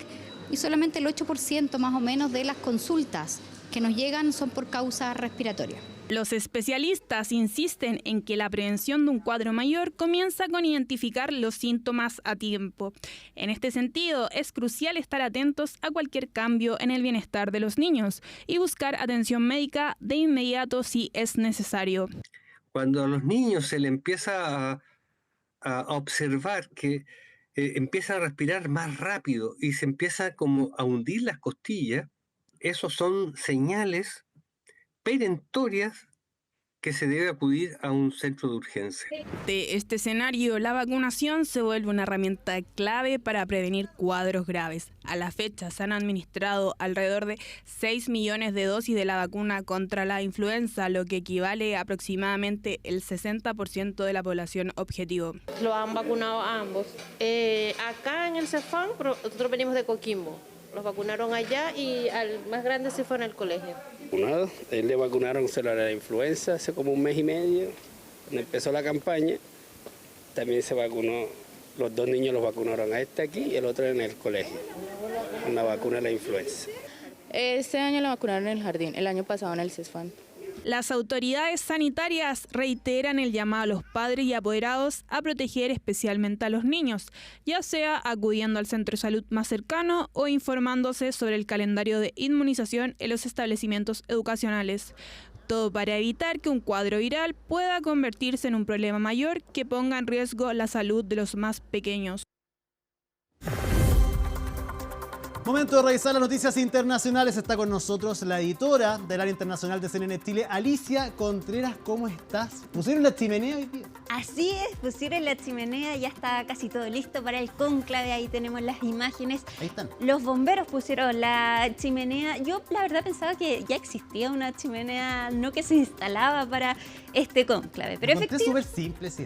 y solamente el 8% más o menos de las consultas que nos llegan son por causa respiratoria. Los especialistas insisten en que la prevención de un cuadro mayor comienza con identificar los síntomas a tiempo. En este sentido, es crucial estar atentos a cualquier cambio en el bienestar de los niños y buscar atención médica de inmediato si es necesario. Cuando a los niños se le empieza a observar que empieza a respirar más rápido y se empieza como a hundir las costillas, esos son señales perentorias que se debe acudir a un centro de urgencia. De este escenario, la vacunación se vuelve una herramienta clave para prevenir cuadros graves. A la fecha se han administrado alrededor de 6 millones de dosis de la vacuna contra la influenza, lo que equivale a aproximadamente el 60% de la población objetivo. Lo han vacunado a ambos. Acá en el Cefam, nosotros venimos de Coquimbo. Los vacunaron allá y al más grande se fue en el colegio. Él le vacunaron solo a la influenza hace como un mes y medio. Cuando empezó la campaña, también se vacunó, los dos niños los vacunaron a este aquí y el otro en el colegio, con la vacuna de la influenza. Este año lo vacunaron en el jardín, el año pasado en el CESFAM. Las autoridades sanitarias reiteran el llamado a los padres y apoderados a proteger especialmente a los niños, ya sea acudiendo al centro de salud más cercano o informándose sobre el calendario de inmunización en los establecimientos educacionales. Todo para evitar que un cuadro viral pueda convertirse en un problema mayor que ponga en riesgo la salud de los más pequeños. Momento de revisar las noticias internacionales. Está con nosotros la editora del área internacional de CNN Chile, Alicia Contreras. ¿Cómo estás? ¿Pusieron la chimenea hoy día? Así es, pusieron la chimenea, ya está casi todo listo para el cónclave. Ahí tenemos las imágenes. Ahí están. Los bomberos pusieron la chimenea. Yo la verdad pensaba que ya existía una chimenea, no que se instalaba para este cónclave. Pero efectivamente es súper simple, sí.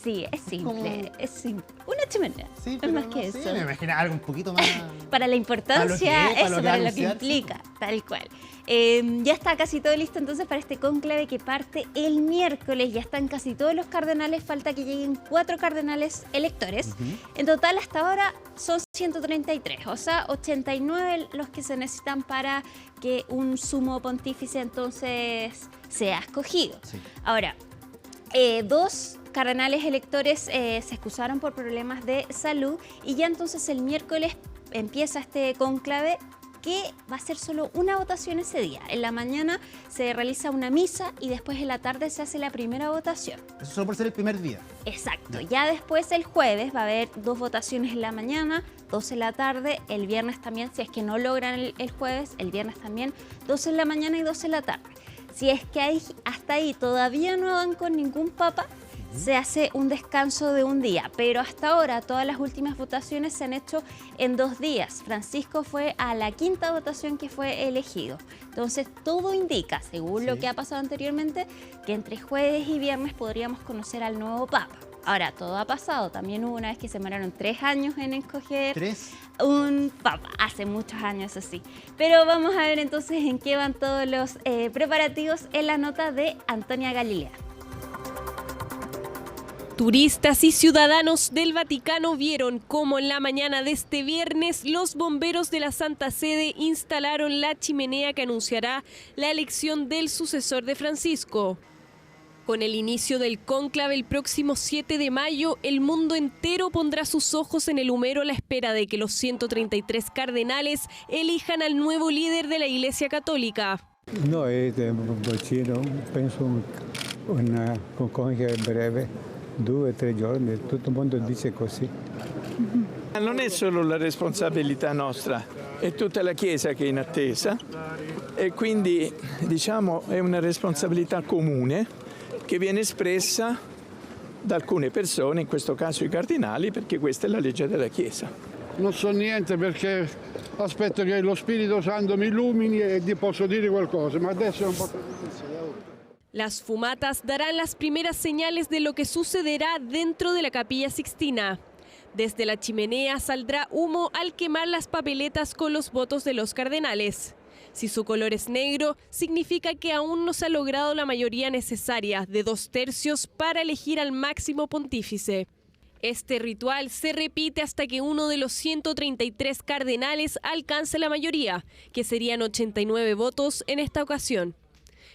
Sí, es simple, es simple. Una chimenea, sí, no es más no que sé, eso. Me imagino algo un poquito más... Para la importancia, para lo que anunciar, implica, sí. Tal cual. Ya está casi todo listo entonces para este cónclave que parte el miércoles. Ya están casi todos los cardenales, falta que lleguen 4 cardenales electores. En total hasta ahora son 133, o sea, 89 los que se necesitan para que un sumo pontífice entonces sea escogido. Sí. Ahora, 2 cardenales electores se excusaron por problemas de salud y ya entonces el miércoles empieza este cónclave que va a ser solo una votación ese día. En la mañana se realiza una misa y después en la tarde se hace la primera votación. Eso solo por ser el primer día. Exacto. Ya después el jueves va a haber 2 votaciones en la mañana, 2 en la tarde, el viernes también, si es que no logran el jueves, el viernes también, 2 en la mañana y 2 en la tarde. Si es que hasta ahí todavía no dan con ningún papa, se hace un descanso de un día, pero hasta ahora todas las últimas votaciones se han hecho en 2 días. Francisco fue a la 5ª votación que fue elegido. Entonces todo indica, según lo que ha pasado anteriormente, que entre jueves y viernes podríamos conocer al nuevo papa. Ahora, todo ha pasado. También hubo una vez que se demoraron 3 años en escoger un papa. Hace muchos años, así. Pero vamos a ver entonces en qué van todos los preparativos en la nota de Antonia Galilea. Turistas y ciudadanos del Vaticano vieron cómo en la mañana de este viernes los bomberos de la Santa Sede instalaron la chimenea que anunciará la elección del sucesor de Francisco. Con el inicio del cónclave el próximo 7 de mayo, el mundo entero pondrá sus ojos en el humero a la espera de que los 133 cardenales elijan al nuevo líder de la Iglesia Católica. No, es vicino, penso una concomitia breve 2 o 3 giorni, tutto il mondo dice così. Non è solo la responsabilità nostra, è tutta la Chiesa che è in attesa e quindi diciamo è una responsabilità comune che viene espressa da alcune persone, in questo caso i cardinali, perché questa è la legge della Chiesa. Non so niente perché aspetto che lo Spirito Santo mi illumini e ti posso dire qualcosa, ma adesso è un po' difficile. Las fumatas darán las primeras señales de lo que sucederá dentro de la Capilla Sixtina. Desde la chimenea saldrá humo al quemar las papeletas con los votos de los cardenales. Si su color es negro, significa que aún no se ha logrado la mayoría necesaria de 2/3 para elegir al máximo pontífice. Este ritual se repite hasta que uno de los 133 cardenales alcance la mayoría, que serían 89 votos en esta ocasión.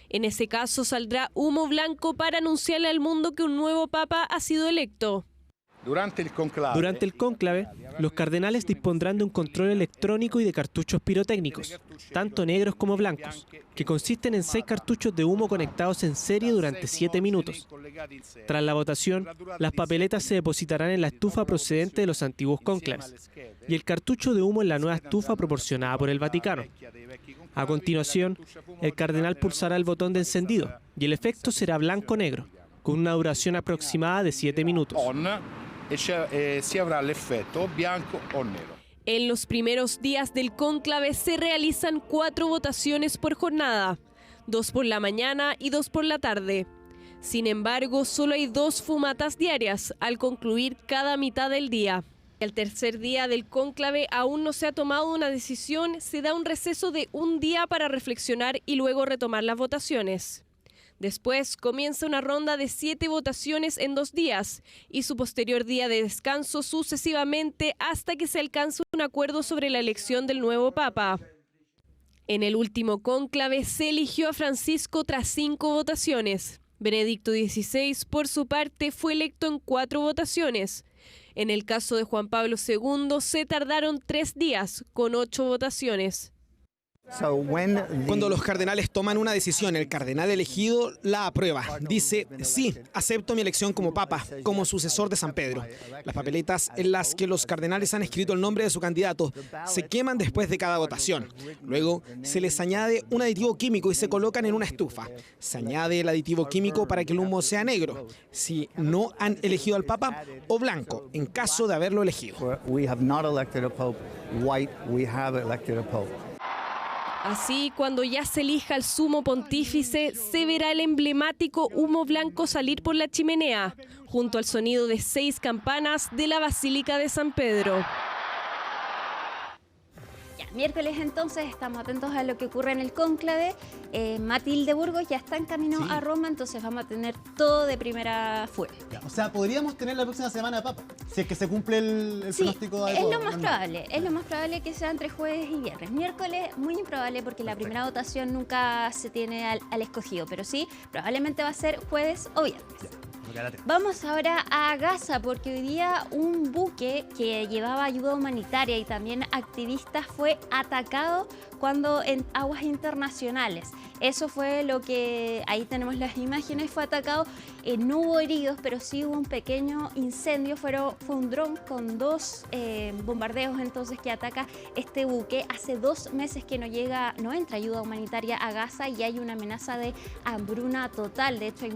En ese caso saldrá humo blanco para anunciarle al mundo que un nuevo papa ha sido electo. Durante el cónclave, los cardenales dispondrán de un control electrónico y de cartuchos pirotécnicos, tanto negros como blancos, que consisten en 6 cartuchos de humo conectados en serie durante 7 minutos. Tras la votación, las papeletas se depositarán en la estufa procedente de los antiguos cónclaves y el cartucho de humo en la nueva estufa proporcionada por el Vaticano. A continuación, el cardenal pulsará el botón de encendido y el efecto será blanco-negro, con una duración aproximada de 7 minutos. Si habrá el efecto blanco o negro. En los primeros días del cónclave se realizan 4 votaciones por jornada, 2 por la mañana y 2 por la tarde. Sin embargo, solo hay 2 fumatas diarias al concluir cada mitad del día. El tercer día del cónclave aún no se ha tomado una decisión, se da un receso de un día para reflexionar y luego retomar las votaciones. Después comienza una ronda de 7 votaciones en 2 días y su posterior día de descanso sucesivamente hasta que se alcance un acuerdo sobre la elección del nuevo papa. En el último cónclave se eligió a Francisco tras 5 votaciones. Benedicto XVI, por su parte, fue electo en 4 votaciones. En el caso de Juan Pablo II se tardaron 3 días con 8 votaciones. Cuando los cardenales toman una decisión, el cardenal elegido la aprueba. Dice, sí, acepto mi elección como papa, como sucesor de San Pedro. Las papeletas en las que los cardenales han escrito el nombre de su candidato se queman después de cada votación. Luego se les añade un aditivo químico y se colocan en una estufa. Se añade el aditivo químico para que el humo sea negro, si no han elegido al papa, o blanco, en caso de haberlo elegido. Así, cuando ya se elija al sumo pontífice, se verá el emblemático humo blanco salir por la chimenea, junto al sonido de 6 campanas de la Basílica de San Pedro. Miércoles entonces estamos atentos a lo que ocurre en el cónclave. Matilde Burgos ya está en camino a Roma, entonces vamos a tener todo de primera fuente. O sea, podríamos tener la próxima semana papa, si es que se cumple el pronóstico de es lo más probable. Es lo más probable que sea entre jueves y viernes. Miércoles, muy improbable porque la primera votación nunca se tiene al escogido, pero sí, probablemente va a ser jueves o viernes. Vamos ahora a Gaza porque hoy día un buque que llevaba ayuda humanitaria y también activistas fue atacado cuando en aguas internacionales. Eso fue lo que, ahí tenemos las imágenes, fue atacado, no hubo heridos, pero sí hubo un pequeño incendio, fue un dron con 2 bombardeos entonces que ataca este buque. Hace 2 meses que no entra ayuda humanitaria a Gaza y hay una amenaza de hambruna total. De hecho hay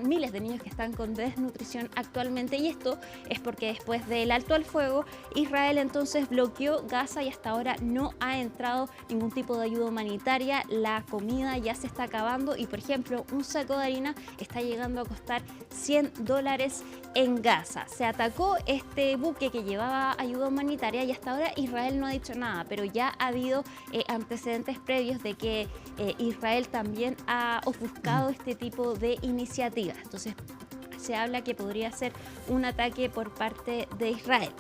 miles de niños que están con desnutrición actualmente y esto es porque después del alto al fuego, Israel entonces bloqueó Gaza y hasta ahora no ha entrado ningún tipo de ayuda humanitaria. La comida ya se está acabando y, por ejemplo, un saco de harina está llegando a costar $100 en Gaza. Se atacó este buque que llevaba ayuda humanitaria y hasta ahora Israel no ha dicho nada, pero ya ha habido antecedentes previos de que Israel también ha ofuscado este tipo de iniciativas. Entonces, se habla que podría ser un ataque por parte de Israel.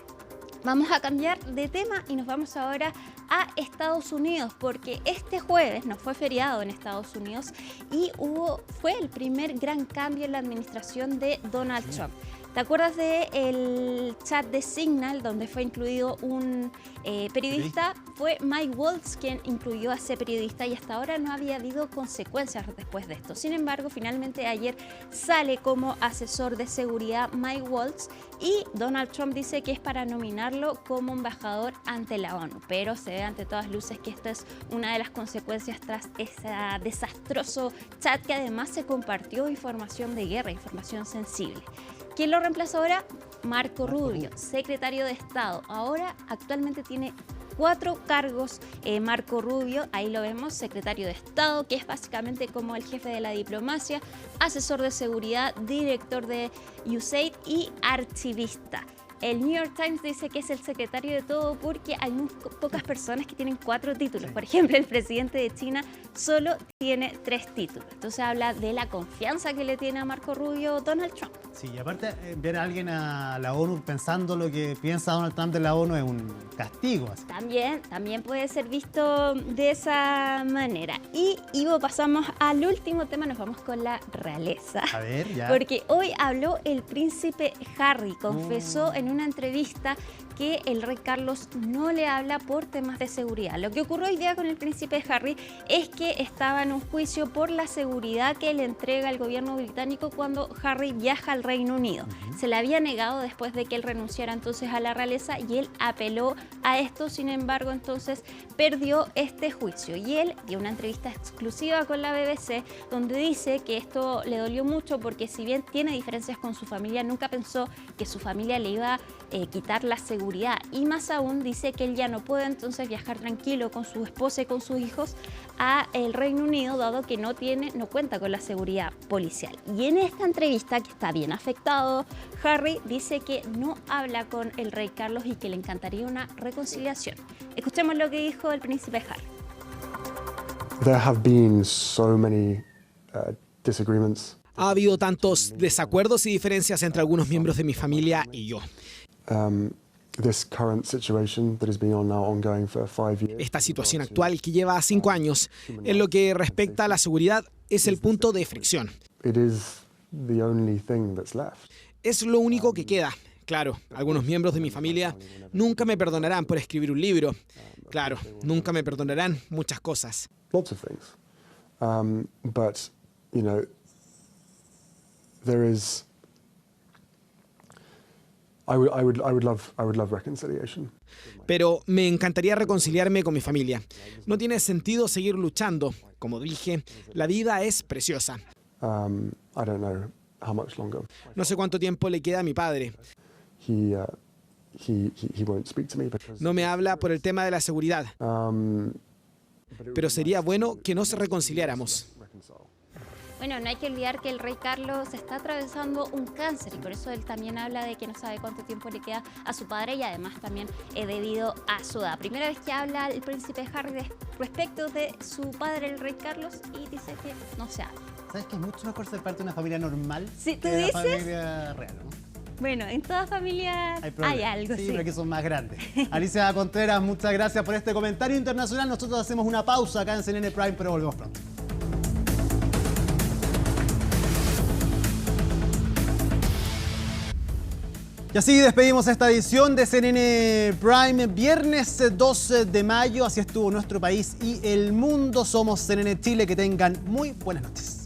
Vamos a cambiar de tema y nos vamos ahora a Estados Unidos porque este jueves no fue feriado en Estados Unidos y fue el primer gran cambio en la administración de Donald Trump. ¿Te acuerdas del chat de Signal donde fue incluido un periodista? Fue Mike Waltz quien incluyó a ese periodista y hasta ahora no había habido consecuencias después de esto. Sin embargo, finalmente ayer sale como asesor de seguridad Mike Waltz y Donald Trump dice que es para nominarlo como embajador ante la ONU. Pero se ve ante todas luces que esta es una de las consecuencias tras ese desastroso chat que además se compartió información de guerra, información sensible. ¿Quién lo reemplaza ahora? Marco Rubio, secretario de Estado. Ahora actualmente tiene 4 cargos Marco Rubio, ahí lo vemos, secretario de Estado, que es básicamente como el jefe de la diplomacia, asesor de seguridad, director de USAID y archivista. El New York Times dice que es el secretario de todo porque hay muy pocas personas que tienen 4 títulos. Por ejemplo, el presidente de China solo tiene 3 títulos. Entonces habla de la confianza que le tiene a Marco Rubio Donald Trump. Sí, y aparte ver a alguien a la ONU pensando lo que piensa Donald Trump de la ONU es un castigo. Así. También puede ser visto de esa manera. Y Ivo, pasamos al último tema, nos vamos con la realeza. A ver, ya. Porque hoy habló el príncipe Harry, confesó en una entrevista que el rey Carlos no le habla por temas de seguridad. Lo que ocurrió hoy día con el príncipe Harry es que estaba en un juicio por la seguridad que le entrega el gobierno británico cuando Harry viaja al Reino Unido. Se le había negado después de que él renunciara entonces a la realeza y él apeló a esto, sin embargo entonces perdió este juicio y él dio una entrevista exclusiva con la BBC donde dice que esto le dolió mucho porque si bien tiene diferencias con su familia, nunca pensó que su familia le iba a quitar la seguridad y más aún dice que él ya no puede entonces viajar tranquilo con su esposa y con sus hijos a el Reino Unido dado que no cuenta con la seguridad policial. Y en esta entrevista, que está bien afectado, Harry dice que no habla con el rey Carlos y que le encantaría una reconciliación. Escuchemos lo que dijo el príncipe Harry. There have been so many disagreements. Ha habido tantos desacuerdos y diferencias entre algunos miembros de mi familia y yo. Esta situación actual que lleva 5 años, en lo que respecta a la seguridad, es el punto de fricción. Es lo único que queda. Claro, algunos miembros de mi familia nunca me perdonarán por escribir un libro. Claro, nunca me perdonarán muchas cosas. Lots of things. But, you know, there is... I would love reconciliation. Pero me encantaría reconciliarme con mi familia. No tiene sentido seguir luchando. Como dije, la vida es preciosa. I don't know how much longer. No sé cuánto tiempo le queda a mi padre. He won't speak to me because... No me habla por el tema de la seguridad. Pero sería bueno que nos reconciliáramos. Bueno, no hay que olvidar que el rey Carlos está atravesando un cáncer y por eso él también habla de que no sabe cuánto tiempo le queda a su padre y además también debido a su edad. Primera vez que habla el príncipe Harry respecto de su padre, el rey Carlos, y dice que no se habla. ¿Sabes que es mucho mejor ser parte de una familia normal sí, ¿tú que de dices? una familia real, ¿no? Bueno, en toda familia hay algo, sí. Pero aquí son más grandes. Alicia Contreras, muchas gracias por este comentario internacional. Nosotros hacemos una pausa acá en CNN Prime, pero volvemos pronto. Y así despedimos esta edición de CNN Prime, viernes 12 de mayo. Así estuvo nuestro país y el mundo. Somos CNN Chile. Que tengan muy buenas noches.